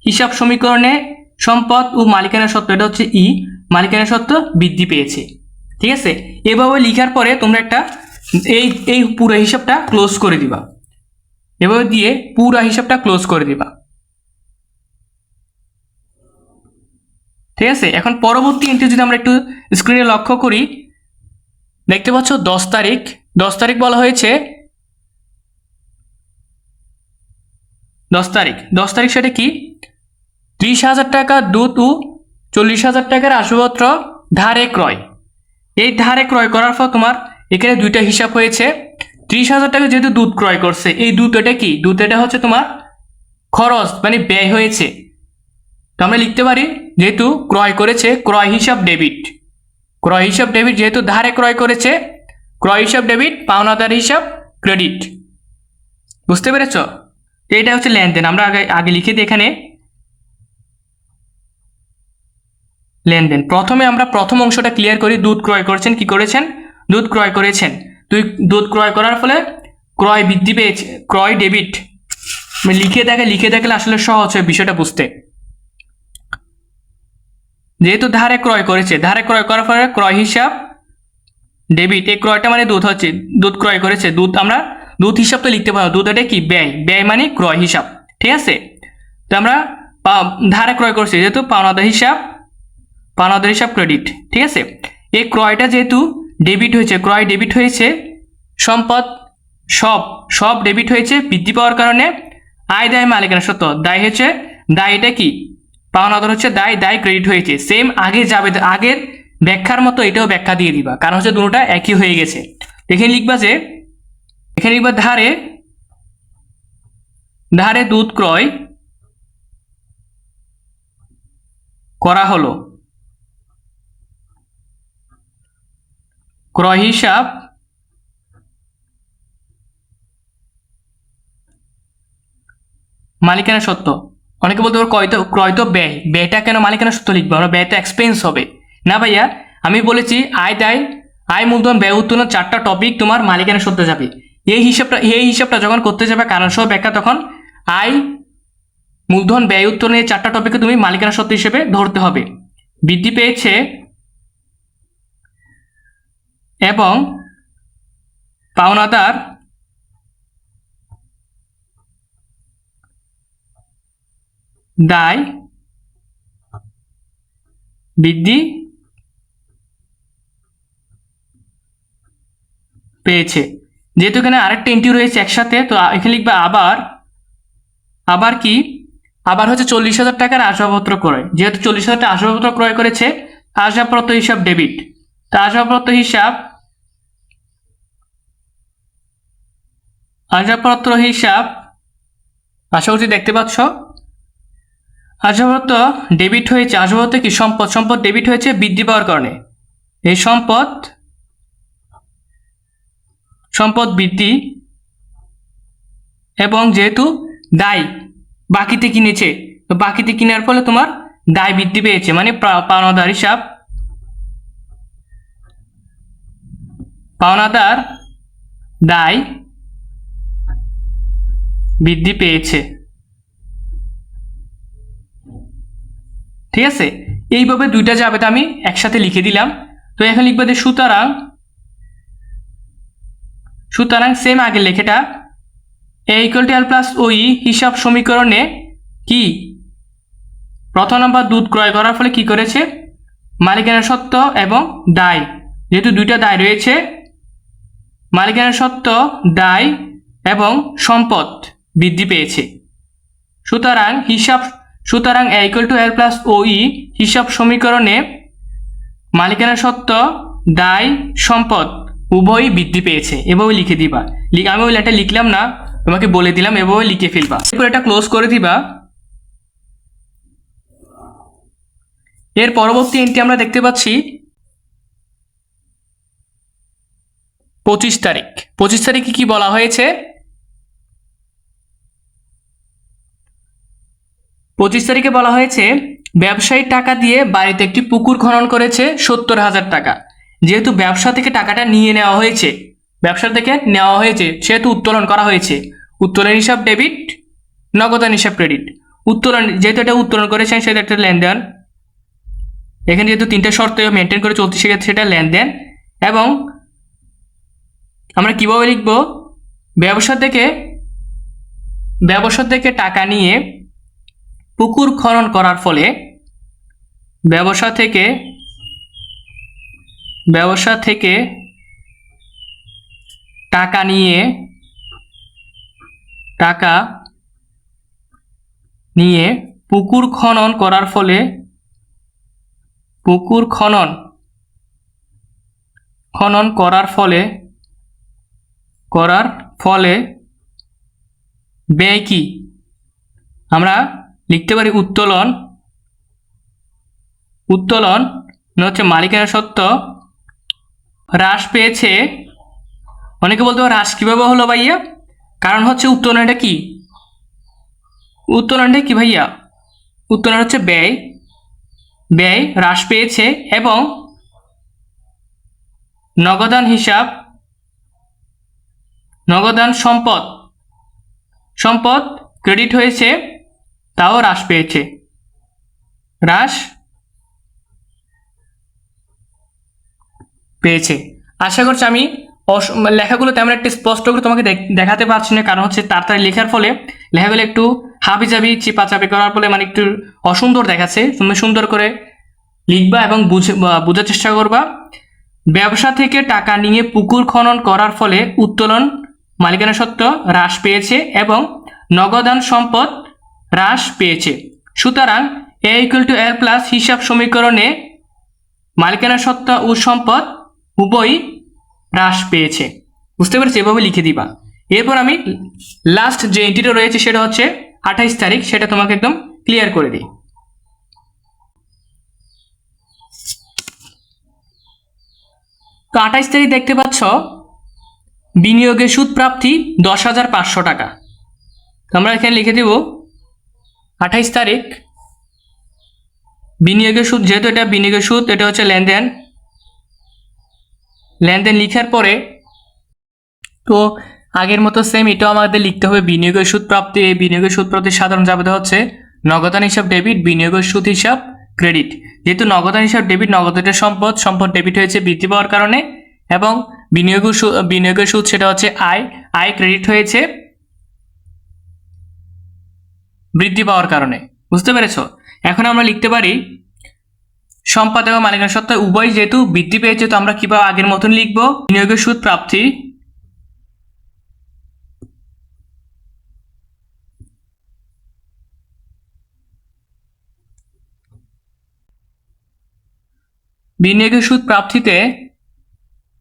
হিসাব সমীকরণে সম্পদ ও মালিকানা সত্ত্ব, এটা হচ্ছে ই, মালিকানা সত্ত্ব বৃদ্ধি পেয়েছে, ঠিক আছে। এভাবে লেখার পরে তোমরা একটা এই পুরো হিসাবটা ক্লোজ করে দিবা। এভাবে দিয়ে পুরো হিসাবটা ক্লোজ করে দিবা, ঠিক আছে। এখন পরবর্তী এন্ট্রি যদি আমরা একটু স্ক্রিনে লক্ষ্য করি, দেখতে পাচ্ছ 10 তারিখ বলা হয়েছে। 10 তারিখ সেটা কি, 30,000 টাকা দুধ ও 40,000 টাকার আসবাবপত্র ধারে ক্রয়। এই ধারে ক্রয় করার পর তোমার এখানে দুইটা হিসাব হয়েছে। 30,000 টাকা যেহেতু দুধ ক্রয় করছে, এই দুধ এটা কি, দুধ এটা হচ্ছে তোমার খরচ মানে ব্যয় হয়েছে। তো আমরা লিখতে পারি যেহেতু ক্রয় করেছে, ক্রয় হিসাব ডেবিট, ক্রয় হিসাব ডেবিট, যেহেতু ধারে ক্রয় করেছে ক্রয় হিসাব ডেবিট, পাওনাদার হিসাব ক্রেডিট। বুঝতে পেরেছ? তো এটা হচ্ছে লেনদেন। আমরা আগে আগে লিখে দিই এখানে লেনদেন। প্রথমে আমরা প্রথম অংশটা ক্লিয়ার করি। দুধ ক্রয় করেছেন, কি করেছেন, দুধ ক্রয় করেছেন। তুই দুধ ক্রয় করার ফলে ক্রয় বৃদ্ধি পেয়েছে, ক্রয় ডেবিট। লিখে দেখলে আসলে সহজ হয় বিষয়টা বুঝতে। যেহেতু ধারে ক্রয় করেছে, ধারে ক্রয় করার ফলে ক্রয় হিসাব ডেবিট। এই ক্রয়টা মানে দুধ হচ্ছে, দুধ ক্রয় করেছে, দুধ আমরা দুধ হিসাব তো লিখতে পারো, দুধ এটা কি ব্যয়, ব্যয় মানে ক্রয় হিসাব। ঠিক আছে? তো আমরা ধারে ক্রয় করছি যেহেতু পাওনাদার হিসাব ক্রেডিট। ঠিক আছে? এই ক্রয়টা যেহেতু ডেবিট হয়েছে, ক্রয় ডেবিট হয়েছে, সম্পদ সব ডেবিট হয়েছে বৃদ্ধি পাওয়ার কারণে আয় দায় মালিকানা সত্ত্ব, দায় হচ্ছে, দায় এটা কি, পাওনাদার হচ্ছে দায় ক্রেডিট হয়েছে। সেম আগে যাবে, আগের ব্যাখ্যার মতো এটাও ব্যাখ্যা দিয়ে দিবা, কারণ হচ্ছে দুটোটা একই হয়ে গেছে। এখানে লিখবা ধারে দুধ ক্রয় করা হলো, ক্রয় হিসাব মালিকানা সত্ত্ব। অনেকে বলতে পারো ক্রয় তো ব্যয়, ব্যয়টা কেন মালিকানা সত্ত্ব লিখবো, আমরা ব্যয় তো এক্সপেন্স হবে না ভাইয়া। আমি বলেছি আয় মূলধন ব্যয় উত্তোলন 4টা টপিক তোমার মালিকানা সত্ত্বে যাবে। এই হিসাবটা যখন করতে যাবে কারণ সহ ব্যাখ্যা, তখন আয় মূলধন ব্যয় উত্তোলন এই 4টা টপিকে তুমি মালিকানা সত্ত্ব হিসেবে ধরতে হবে। বৃদ্ধি পেয়েছে এবং পাওনাদার দায় বৃদ্ধি পেয়েছে। যেহেতু এখানে আরেকটা এন্ট্রি রয়েছে একসাথে, তো এখানে লিখবে আবার কি, আবার হচ্ছে 40,000 টাকার আসবাবপত্র ক্রয়। যেহেতু 40,000 টাকা আসবাবপত্র ক্রয় করেছে, আসবাবপত্র হিসাব ডেবিট। তা আসবাবপত্র হিসাব আশা করছি দেখতে পাচ্ছ, আসবাবপত্র ডেবিট হয়েছে। আসবাবপত্র কি, সম্পদ ডেবিট হয়েছে বৃদ্ধি পাওয়ার কারণে। এই সম্পদ বৃদ্ধি, এবং যেহেতু দায় বাকিতে কিনেছে, তো বাকিতে কেনার ফলে তোমার দায় বৃদ্ধি পেয়েছে, মানে পাওনাদার দায় বৃদ্ধি পেয়েছে। ঠিক আছে? এইভাবে দুইটা যাবে, তো আমি একসাথে লিখে দিলাম। তো এখন লিখবে যে সুতরাং সেম আগের লেখাটা A=L+OE হিসাব সমীকরণে কি, প্রথম নাম্বার দুধ ক্রয় করার ফলে কি করেছে, মালিকানা সত্ত্ব এবং দায়, যেহেতু দুইটা দায় রয়েছে, মালিকানা সত্ত্ব, দায় এবং সম্পদ বৃদ্ধি পেয়েছে। সুতরাং A=L+OE হিসাব সমীকরণে মালিকানা সত্ত্ব, দায়, সম্পদ উভয়ই বৃদ্ধি পেয়েছে। এভাবে লিখে দিবা। আমি ওই লেটা লিখলাম না, তোমাকে বলে দিলাম, এভাবে লিখে ফেলবা। এরপর এটা ক্লোজ করে দিবা। এর পরবর্তী এন্ট্রি আমরা দেখতে পাচ্ছি 25 তারিখ। 25 তারিখে কি বলা হয়েছে, 25 তারিখে বলা হয়েছে ব্যবসায়ী টাকা দিয়ে বাড়িতে একটি পুকুর খনন করেছে 70,000 টাকা। যেহেতু ব্যবসা থেকে টাকাটা নেওয়া হয়েছে সেহেতু উত্তোলন করা হয়েছে। উত্তোলন হিসাব ডেবিট, নগদান হিসাব ক্রেডিট। যেহেতু এটা উত্তোলন করেছেন সেটা একটা লেনদেন। এখানে যেহেতু 3টা শর্ত মেনটেন করে চলছে সেটা লেনদেন। এবং আমরা কিভাবে লিখব, ব্যবসা থেকে টাকা নিয়ে পুকুর খনন করার ফলে ব্যবসা থেকে টাকা নিয়ে পুকুর খনন করার ফলে করার ফলে ব্যয় কি? আমরা লিখতে পারি উত্তোলন হচ্ছে মালিকানা সত্ত্ব হ্রাস পেয়েছে। অনেকে বলতে পারে হ্রাস কিভাবে হলো ভাইয়া? কারণ হচ্ছে উত্তোলনটা কি ভাইয়া? উত্তোলন হচ্ছে ব্যয় হ্রাস পেয়েছে এবং নগদান সম্পদ ক্রেডিট হয়েছে, তাও হ্রাস পেয়েছে। আশা করছি আমি লেখাগুলো তেমন একটা স্পষ্ট করে তোমাকে দেখাতে পারছি না, কারণ হচ্ছে তাড়াতাড়ি লেখার ফলে লেখাগুলো একটু হাবিজাবি চিপাচাপি করার ফলে মানে একটু অসুন্দর দেখাচ্ছে। তুমি সুন্দর করে লিখবা এবং বোঝার চেষ্টা করবা। ব্যবসা থেকে টাকা নিয়ে পুকুর খনন করার ফলে উত্তোলন মালিকানা সত্ত্ব হ্রাস পেয়েছে এবং নগদান সম্পদ হ্রাস পেয়েছে। সুতরাং A = L প্লাস হিসাব সমীকরণে মালিকানা সত্ত্ব ও সম্পদ উভয়ই হ্রাস পেয়েছে। বুঝতে পেরেছি? এভাবে লিখে দিবা। এরপর আমি লাস্ট যে এন্ট্রিটা রয়েছে সেটা হচ্ছে 28 তারিখ, সেটা তোমাকে একদম ক্লিয়ার করে দিই। তো 28 তারিখ দেখতে পাচ্ছ বিনিয়োগের সুদ প্রাপ্তি 10,500 টাকা। আমরা এখানে লিখে দেব 28 তারিখ বিনিয়োগের সুদ, যেহেতু এটা বিনিয়োগের সুদ, এটা হচ্ছে লেনদেন লিখার পরে তো আগের মতো সেম এটাও আমাদের লিখতে হবে বিনিয়োগের সুদ প্রাপ্তি। এই বিনিয়োগের সুদ প্রাপ্তির সাধারণ জাবেদা হচ্ছে নগদান হিসাব ডেবিট, বিনিয়োগের সুদ হিসাব ক্রেডিট। যেহেতু নগদান হিসাব ডেবিট, নগদ সম্পদ ডেবিট হয়েছে বৃদ্ধি পাওয়ার কারণে, এবং বিনিয়োগের সুদ সেটা হচ্ছে আয় ক্রেডিট হয়েছে বৃদ্ধি পাওয়ার কারণে। বুঝতে পেরেছ? এখন আমরা লিখতে পারি সম্পদ এবং মালিকানা সত্ত্ব উভয় যেহেতু বৃদ্ধি পেয়েছে, তো আমরা কিভাবে আগের মতন লিখবো? বিনিয়োগের সুদ প্রাপ্তি বিনিয়োগের সুদ প্রাপ্তিতে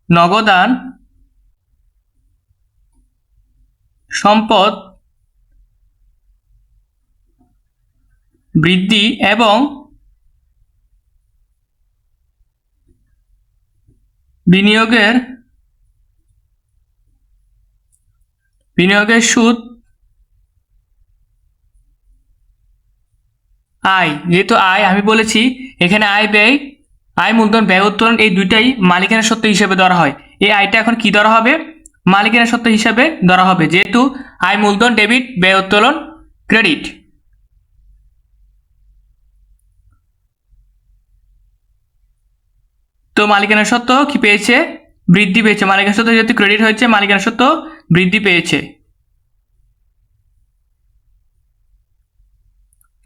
নগদান সম্পদ বৃদ্ধি এবং বিনিয়োগের সুদ আয়। যেহেতু আয় আমি বলেছি এখানে আয় মূলধন ব্যয় উত্তোলন এই দুইটাই মালিকানা সত্ত্ব হিসেবে ধরা হয়। এই আয়টা এখন কি ধরা হবে? মালিকানা সত্ত্ব হিসাবে ধরা হবে, যেহেতু আয় মূলধন ডেবিট, ব্যয় উত্তোলন ক্রেডিট। তো মালিকানা সত্ত্ব কি পেয়েছে? বৃদ্ধি পেয়েছে। মালিকানা সত্ত্ব যেহেতু ক্রেডিট হয়েছে, মালিকানা সত্ত্ব বৃদ্ধি পেয়েছে।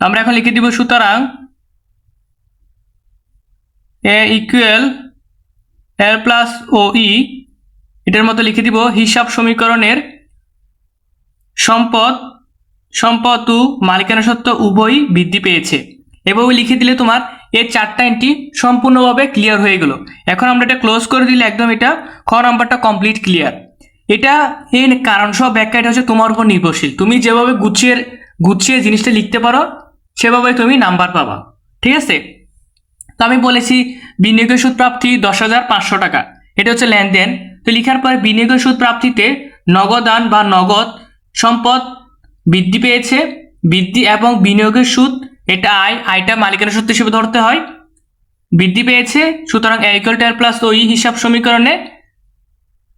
আমরা এখন লিখে দিব সুতরাং A = L প্লাস OE, এটার মতো লিখে দিব হিসাব সমীকরণের সম্পদ ও মালিকানা সত্ত্ব উভয়ই বৃদ্ধি পেয়েছে। এভাবে লিখে দিলে তোমার এই 4টা এন্ট্রি সম্পূর্ণভাবে ক্লিয়ার হয়ে গেল। এখন আমরা এটা ক্লোজ করে দিলে একদম এটা খ নাম্বারটা কমপ্লিট ক্লিয়ার। এটা এই কারণ সব ব্যাখ্যা, এটা হচ্ছে তোমার উপর নির্ভরশীল। তুমি যেভাবে গুছিয়ে জিনিসটা লিখতে পারো সেভাবে তুমি নাম্বার পাবা। ঠিক আছে? তো আমি বলেছি বিনিয়োগের সুদ প্রাপ্তি 10,500 টাকা, এটা হচ্ছে লেনদেন। তো লিখার পরে বিনিয়োগের সুদ প্রাপ্তিতে নগদান বা নগদ সম্পদ বৃদ্ধি পেয়েছে, বৃদ্ধি এবং বিনিয়োগের সুদ এটা আয়টা মালিকানা সত্ত্ব হিসেবে ধরতে হয়, বৃদ্ধি পেয়েছে। সুতরাং A = L প্লাস OE হিসাব সমীকরণে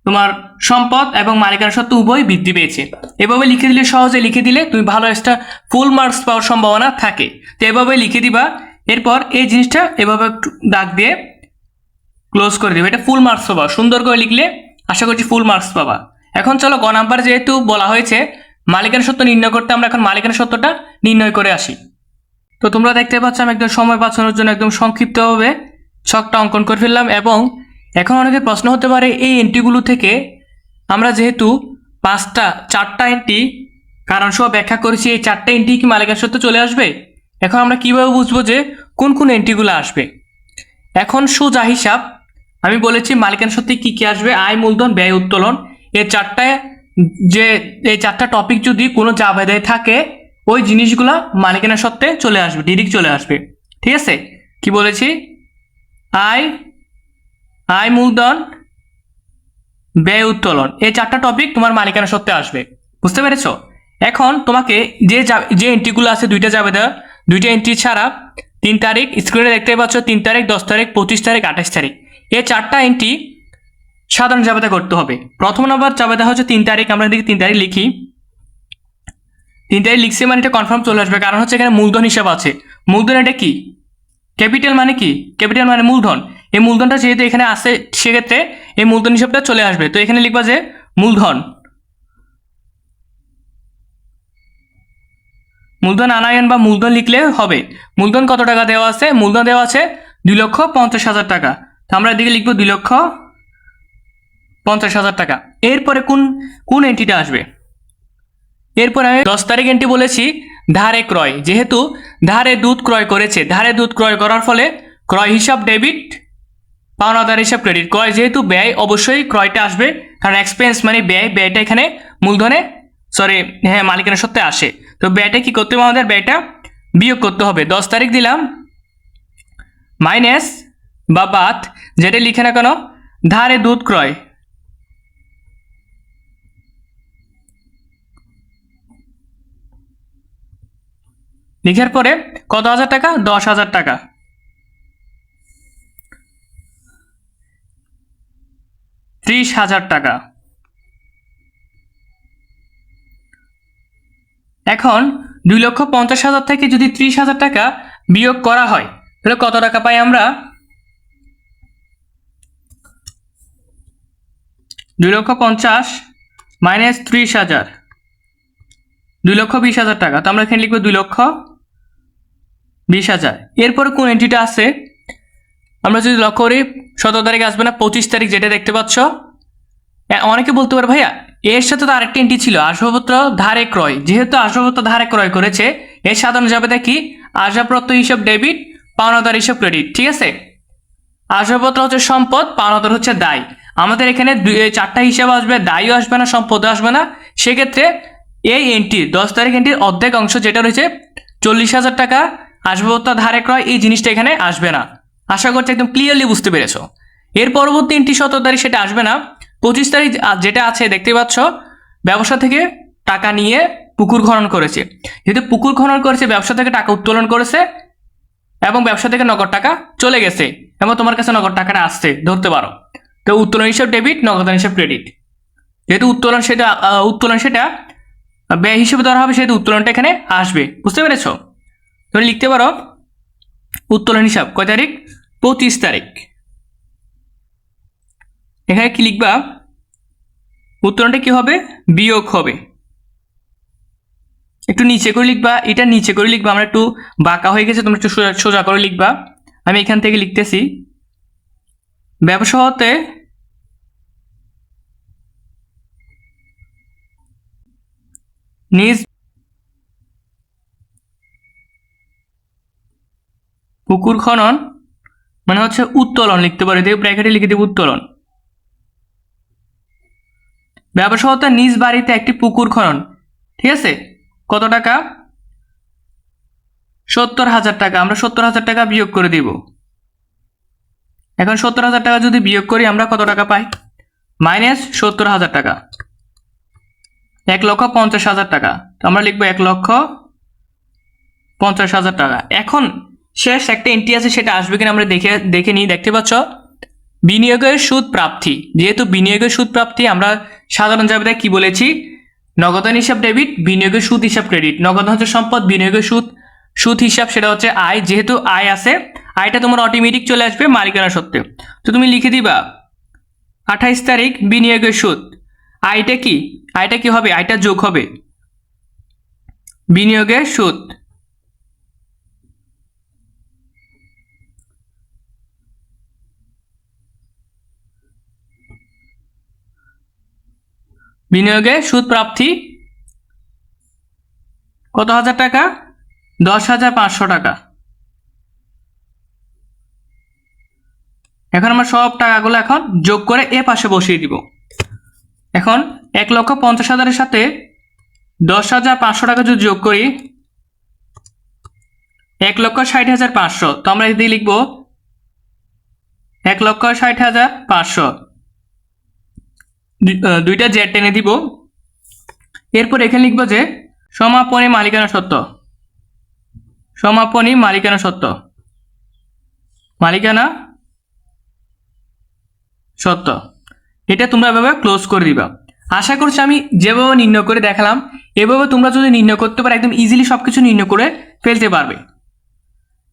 তোমার সম্পদ এবং মালিকানা সত্ত্ব উভয় বৃদ্ধি পেয়েছে। এভাবে লিখে দিলে, সহজে লিখে দিলে তুমি ভালো একটা ফুল মার্কস পাওয়ার সম্ভাবনা থাকে। তো এভাবে লিখে দিবা। এরপর এই জিনিসটা এভাবে একটু দাগ দিয়ে ক্লোজ করে দেবে, এটা ফুল মার্কস পাবা। সুন্দর করে লিখলে আশা করছি ফুল মার্কস পাবা। এখন চলো গ নাম্বার, যেহেতু বলা হয়েছে মালিকানা সত্ত্ব নির্ণয় করতে, আমরা এখন মালিকানা সত্ত্বটা নির্ণয় করে আসি। তো তোমরা দেখতে পাচ্ছ আমি একদম সময় বাঁচানোর জন্য একদম সংক্ষিপ্তভাবে ছকটা অঙ্কন করে ফেললাম। এবং এখন অনেকের প্রশ্ন হতে পারে এই এন্ট্রিগুলো থেকে আমরা যেহেতু 4টা এন্ট্রি কারণ সহ ব্যাখ্যা করেছি, এই 4টা এন্ট্রি কি মালিকানা সত্ত্ব চলে আসবে? এখন আমরা কিভাবে বুঝবো যে কোন এন্ট্রিগুলো আসবে? এখন সোজা হিসাব, আমি বলেছি মালিকানা সত্ত্বে কি কি আসবে? আয় মূলধন ব্যয় উত্তোলন, এই চারটা টপিক যদি কোনো জাবেদায় থাকে ওই জিনিসগুলা মালিকানা সত্ত্বে চলে আসবে, ডিরেক্ট চলে আসবে। ঠিক আছে, কি বলেছি? আয় মূলধন ব্যয় উত্তোলন, এই চারটা টপিক তোমার মালিকানা সত্ত্বে আসবে। বুঝতে পেরেছো? এখন তোমাকে যে এন্ট্রিগুলো আছে দুইটা জাবেদা, দুইটা এন্ট্রি ছাড়া 3 তারিখ স্ক্রিনে দেখতে পাচ্ছ, 3 তারিখ, 10 তারিখ, 25 তারিখ, 28 তারিখ, এই চারটা এন্ট্রি সাধারণ জাবেদা করতে হবে। প্রথম নম্বর জাবেদা হচ্ছে 3 তারিখ। আমরা এদিকে 3 তারিখ লিখি। 3 তারিখ লিখছি মানে এটা কনফার্ম চলে আসবে, কারণ হচ্ছে এখানে মূলধন হিসাব আছে। মূলধন এটা কি? ক্যাপিটাল মানে কি? ক্যাপিটাল মানে মূলধন। এই মূলধনটা যেহেতু এখানে আসে সেক্ষেত্রে এই মূলধন হিসাবটা চলে আসবে। তো এখানে লিখবা যে মূলধন আনায়ন বা মূলধন লিখলে হবে। মূলধন কত টাকা দেওয়া আছে? মূলধন দেওয়া আছে 2,50,000 টাকা। তো আমরা এদিকে লিখবো 2,50,000 টাকা। এরপরে কোন এন্ট্রিটা আসবে? এরপরে আমি 10 তারিখ এন্ট্রি বলেছি ধারে ক্রয়। যেহেতু ধারে দুধ ক্রয় করেছে, ধারে দুধ ক্রয় করার ফলে ক্রয় হিসাব ডেবিট, পাওনাদার হিসাব ক্রেডিট। ক্রয় যেহেতু ব্যয়, অবশ্যই ক্রয়টা আসবে, কারণ এক্সপেন্স মানে ব্যয়। ব্যয়টা এখানে মূলধনে মালিকানা সত্ত্বে আসে। তো ব্যয়টা কি করতে হবে? আমাদের ব্যয়টা বিয়োগ করতে হবে। 10 তারিখ দিলাম মাইনাস বা বাদ, যেটা লিখে না কেন, ধারে দুধ ক্রয়, লিখার পরে কত হাজার টাকা? 10,000 টাকা। ত্রিশ টাকা। এখন 2,50,000 থেকে যদি 30,000 টাকা বিয়োগ করা হয় তাহলে কত টাকা পাই আমরা? 2,50,000 মাইনাস 30,000, 2,20,000 টাকা। তো আমরা এখানে লিখবো 2,20,000। এরপরে কোন এন্ট্রিটা আছে আমরা যদি লক্ষ্য করি, 17 তারিখ আসবে না, 25 তারিখ যেটা দেখতে পাচ্ছ। অনেকে বলতে পারে ভাইয়া এর সাথে তো আরেকটা এন্ট্রি ছিল আসবাবপত্র ধারে ক্রয়। যেহেতু আসবাবপত্র ধারে ক্রয় করেছে, এর সাধারণ জাবেদা কি? আসবাবপত্র হিসাব ডেবিট, পাওনাদার হিসাব ক্রেডিট। ঠিক আছে, আসবাবপত্র হচ্ছে সম্পদ, পাওনাদার হচ্ছে দায়। আমাদের এখানে চারটা হিসাব আসবে, দায়ও আসবে না, সম্পদও আসবে না। সেক্ষেত্রে এই এন্ট্রি 10 তারিখ এন্ট্রির অর্ধেক অংশ যেটা রয়েছে 40,000 টাকা আসবাবপত্র ধারে ক্রয়, এই জিনিসটা এখানে আসবে না। আশা করছি একদম ক্লিয়ারলি বুঝতে পেরেছ। এর পরবর্তী এন্ট্রি 17 তারিখ, সেটা আসবে না। 25 তারিখ যেটা আছে দেখতে পাচ্ছ, ব্যবসা থেকে টাকা নিয়ে পুকুর খনন করেছে। যেহেতু পুকুর খনন করেছে, ব্যবসা থেকে টাকা উত্তোলন করেছে এবং ব্যবসা থেকে নগদ টাকা চলে গেছে এবং তোমার কাছে নগদ টাকাটা আসছে ধরতে পারো। তো উত্তোলন হিসাব ডেবিট, নগদান হিসাব ক্রেডিট। যেহেতু উত্তোলন সেটা ব্যয় হিসেবে ধরা হবে, সেহেতু উত্তোলনটা এখানে আসবে। বুঝতে পেরেছ? তুমি লিখতে পারো উত্তোলন হিসাব কয় তারিখ? 25 তারিখ। এখানে কি লিখবা? উত্তোলনটা কি হবে? বিয়োগ হবে। একটু নিচে করে লিখবা, এটা নিচে করে লিখবা। আমরা একটু বাঁকা হয়ে গেছে, তোমরা একটু সোজা করে লিখবা। আমি এখান থেকে লিখতেছি ব্যবসা হতে নিজ পুকুর খনন মানে হচ্ছে উত্তোলন লিখতে পারি, ব্র্যাকেটে লিখে দেব উত্তোলন। ব্যবসা হতে নিজ বাড়িতে একটি পুকুর খনন। ঠিক আছে, কত টাকা? 70,000 টাকা। আমরা 70,000 টাকা বিয়োগ করে দিব। এখন 70,000 টাকা যদি বিয়োগ করি আমরা কত টাকা পাই? মাইনাস 70,000 টাকা, 1,50,000 টাকা। তো আমরা লিখবো 1,50,000 টাকা। এখন শেষ একটা এন্ট্রি আছে, সেটা আসবে কিনা আমরা দেখে নিই। দেখতে পাচ্ছ বিনিয়োগের সুদ প্রাপ্তি। যেহেতু বিনিয়োগের সুদ প্রাপ্তি, আমরা সাধারণ জাবেদায় কি বলেছি? নগদান হিসাব ডেবিট, বিনিয়োগের সুদ হিসাব ক্রেডিট। নগদান হচ্ছে সম্পদ, বিনিয়োগের সুদ হিসাব সেটা হচ্ছে আয়। যেহেতু আয় আছে, আয়টা তোমার অটোমেটিক চলে আসবে মালিকানা সত্ত্বে। তো তুমি লিখে দিবা 28 তারিখ বিনিয়োগের সুদ। আয়টা কি হবে? আয়টা যোগ হবে বিনিয়োগের সুদ। বিনিয়োগে সুদ প্রাপ্তি কত হাজার টাকা? 10,500 টাকা। এখন আমরা সব টাকাগুলো এখন যোগ করে এ পাশে বসিয়ে দিব। এখন 1,50,000-এর সাথে 10,500 টাকা যদি যোগ করি 1,60,500, তো আমরা এদিকে লিখবো 1,60,500, দুইটা জেড টেনে দিব। এরপর এখানে লিখবো যে সমাপনী মালিকানা সত্ত্ব, সমাপনী মালিকানা সত্ত্ব, মালিকানা সত্ত্ব, এটা তোমরা এভাবে ক্লোজ করে দিবা। আশা করছি আমি যেভাবে নির্ণয় করে দেখালাম এভাবে তোমরা যদি নির্ণয় করতে পারো একদম ইজিলি সবকিছু নির্ণয় করে ফেলতে পারবে।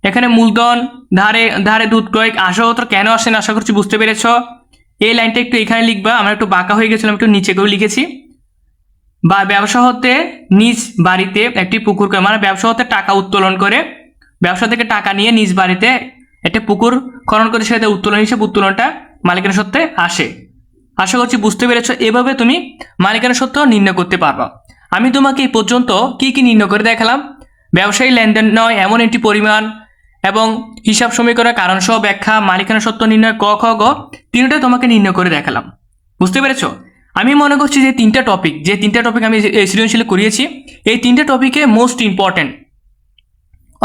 এখানে মূলধন, ধারে ধারে দুধ ক্রয়, আসল কেন আসেন আশা করছি বুঝতে পেরেছ। এই লাইনটা একটু এখানে লিখবা, আমরা একটু বাঁকা হয়ে গেছিলাম, একটু নিচে করে লিখেছি। বা ব্যবসা হতে নিজ বাড়িতে একটি পুকুর করে, মানে ব্যবসা হতে টাকা উত্তোলন করে, ব্যবসা থেকে টাকা নিয়ে নিজ বাড়িতে একটা পুকুর খনন করে সেটা উত্তোলন হিসেবে উত্তোলনটা মালিকানা সত্ত্বে আসে। আশা করছি বুঝতে পেরেছ। এভাবে তুমি মালিকানা সত্ত্ব নির্ণয় করতে পারবা। আমি তোমাকে এই পর্যন্ত কি কি নির্ণয় করে দেখালাম, ব্যবসায়ী লেনদেন নয় এমন একটি পরিমাণ এবং হিসাব সমীকরণের কারণ সহ ব্যাখ্যা, মালিকানা সত্ত্ব নির্ণয়, ক খ গ, তিনটাই তোমাকে নির্ণয় করে দেখালাম। বুঝতে পেরেছ? আমি মনে করছি যে তিনটা টপিক আমি সৃজনশীলে করিয়েছি, এই তিনটা টপিকে মোস্ট ইম্পর্টেন্ট।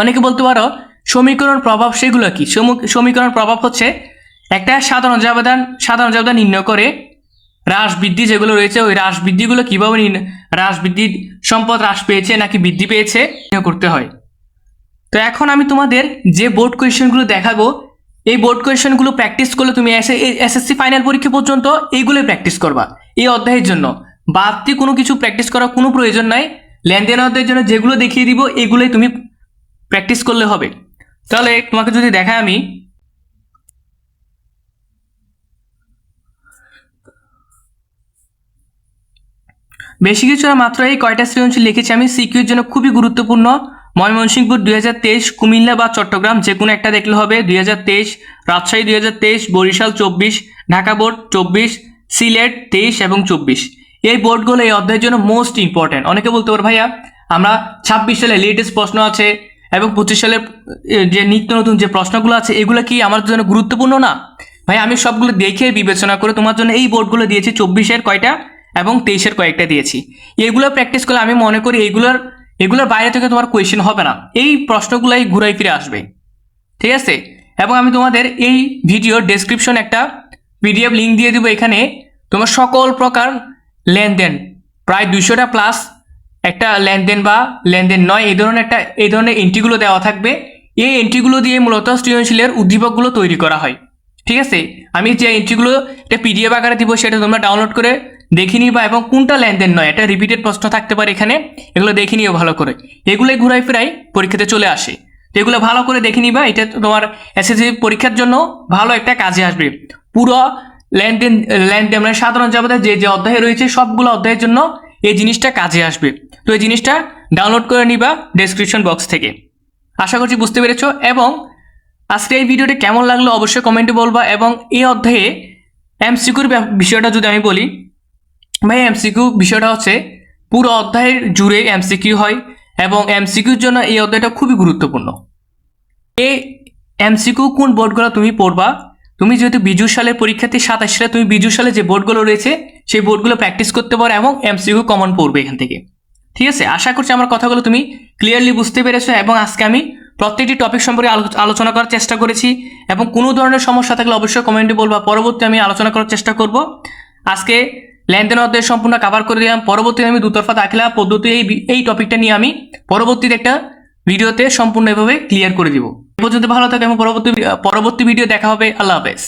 অনেকে বলতে পারো সমীকরণ প্রভাব, সেগুলো কি? সমীকরণ প্রভাব হচ্ছে একটা সাধারণ জাবেদা নির্ণয় করে হ্রাস বৃদ্ধি যেগুলো রয়েছে ওই হ্রাস বৃদ্ধিগুলো কিভাবে হ্রাস বৃদ্ধি, সম্পদ হ্রাস পেয়েছে নাকি বৃদ্ধি পেয়েছে করতে হয়। তো এখন আমি তোমাদের যে বোর্ড কোয়েশ্চেনগুলো দেখাবো, এই বোর্ড কোয়েশ্চেনগুলো প্র্যাকটিস করলে তুমি এসএসসি ফাইনাল পরীক্ষা পর্যন্ত এইগুলোই প্র্যাকটিস করবা। এই অধ্যায়ের জন্য বাড়তি কোনো কিছু প্র্যাকটিস করার কোনো প্রয়োজন নাই। লেনদেন অধ্যায়ের জন্য যেগুলো দেখিয়ে দিব এগুলোই তুমি প্র্যাকটিস করলে হবে। তাহলে তোমাকে যদি দেখাই আমি, বেশি কিছু না, মাত্র এই কয়টা সৃজনশীল লিখেছি আমি, সিকিউর জন্য খুবই গুরুত্বপূর্ণ। ময়মনসিংহপুর 2023, কুমিল্লা বা চট্টগ্রাম যে কোনো একটা দেখলে হবে 2023, রাজশাহী 2023, বরিশাল 24, ঢাকা বোর্ড 24, সিলেট 23 এবং 24। এই বোর্ডগুলো এই অধ্যায়ের জন্য মোস্ট ইম্পর্টেন্ট। অনেকে বলতে পারে ভাইয়া আমরা 26 সালে লেটেস্ট প্রশ্ন আছে এবং 25 সালের যে নিত্য নতুন যে প্রশ্নগুলো আছে এগুলো কি আমার জন্য গুরুত্বপূর্ণ না? ভাই আমি সবগুলো দেখে বিবেচনা করে তোমার জন্য এই বোর্ডগুলো দিয়েছি, 24-এর কয়টা এবং 23-এর কয়েকটা দিয়েছি। এগুলো প্র্যাকটিস করলে আমি মনে করি এগুলোর বাইরে থেকে তোমার কোয়েশ্চেন হবে না, এই প্রশ্নগুলাই ঘুরাই ফিরে আসবে। ঠিক আছে? এবং আমি তোমাদের এই ভিডিওর ডেসক্রিপশন একটা পিডিএফ লিঙ্ক দিয়ে দেবো, এখানে তোমার সকল প্রকার লেনদেন প্রায় 200টা প্লাস একটা লেনদেন বা লেনদেন নয় এই ধরনের এন্ট্রিগুলো দেওয়া থাকবে। এই এন্ট্রিগুলো দিয়ে মূলত সৃজনশীলের উদ্দীপকগুলো তৈরি করা হয়। ঠিক আছে? আমি যে এন্ট্রিগুলো একটা পিডিএফ আকারে দিব সেটা তোমরা ডাউনলোড করে দেখে নিবা এবং কোনটা লেনদেন নয়, এটা রিপিটেড প্রশ্ন থাকতে পারে এখানে, এগুলো দেখে নিও ভালো করে। এগুলোই ঘুরাই ফিরাই পরীক্ষাতে চলে আসে, তো এগুলো ভালো করে দেখে নিবা, এটা তোমার এসএসসি পরীক্ষার জন্য ভালো একটা কাজে আসবে। পুরো লেনদেন মানে সাধারণ জাবেদা যে অধ্যায়ে রয়েছে সবগুলো অধ্যায়ের জন্য এই জিনিসটা কাজে আসবে। তো এই জিনিসটা ডাউনলোড করে নিবা ডেসক্রিপশন বক্স থেকে। আশা করছি বুঝতে পেরেছো। এবং আজকে এই ভিডিওটি কেমন লাগলো অবশ্যই কমেন্টে বলবা। এবং এই অধ্যায়ে এমসিকিউর বিষয়টা যদি আমি বলি, ভাই এমসিকিউ বিষয়টা হচ্ছে পুরো অধ্যায়ের জুড়ে এমসিকিউ হয় এবং এমসিকিউর জন্য এই অধ্যায়টা খুবই গুরুত্বপূর্ণ। এই এমসিকিউ কোন বোর্ডগুলো তুমি পড়বা, তুমি যেহেতু বিজু সালের পরীক্ষার্থী, 27 সালে তুমি বিজু সালে যে বোর্ডগুলো রয়েছে সেই বোর্ডগুলো প্র্যাকটিস করতে পারো এবং এমসিকিউ কমন পড়বে এখান থেকে। ঠিক আছে? আশা করছি আমার কথাগুলো তুমি ক্লিয়ারলি বুঝতে পেরেছো। এবং আজকে আমি প্রত্যেকটি টপিক সম্পর্কে আলোচনা করার চেষ্টা করেছি এবং কোনো ধরনের সমস্যা থাকলে অবশ্যই কমেন্টে বলবা, পরবর্তী আমি আলোচনা করার চেষ্টা করব। আজকে লেনদেন অধ্যায় সম্পূর্ণ কভার করে দিলাম, পরবর্তীতে আমি দুতরফা দাখিলা পদ্ধতি এই টপিকটা নিয়ে আমি পরবর্তীতে একটা ভিডিওতে সম্পূর্ণ এভাবে ক্লিয়ার করে দিব। এ পর্যন্ত ভালো থাকে এবং পরবর্তী ভিডিও দেখা হবে। আল্লাহ হাফেজ।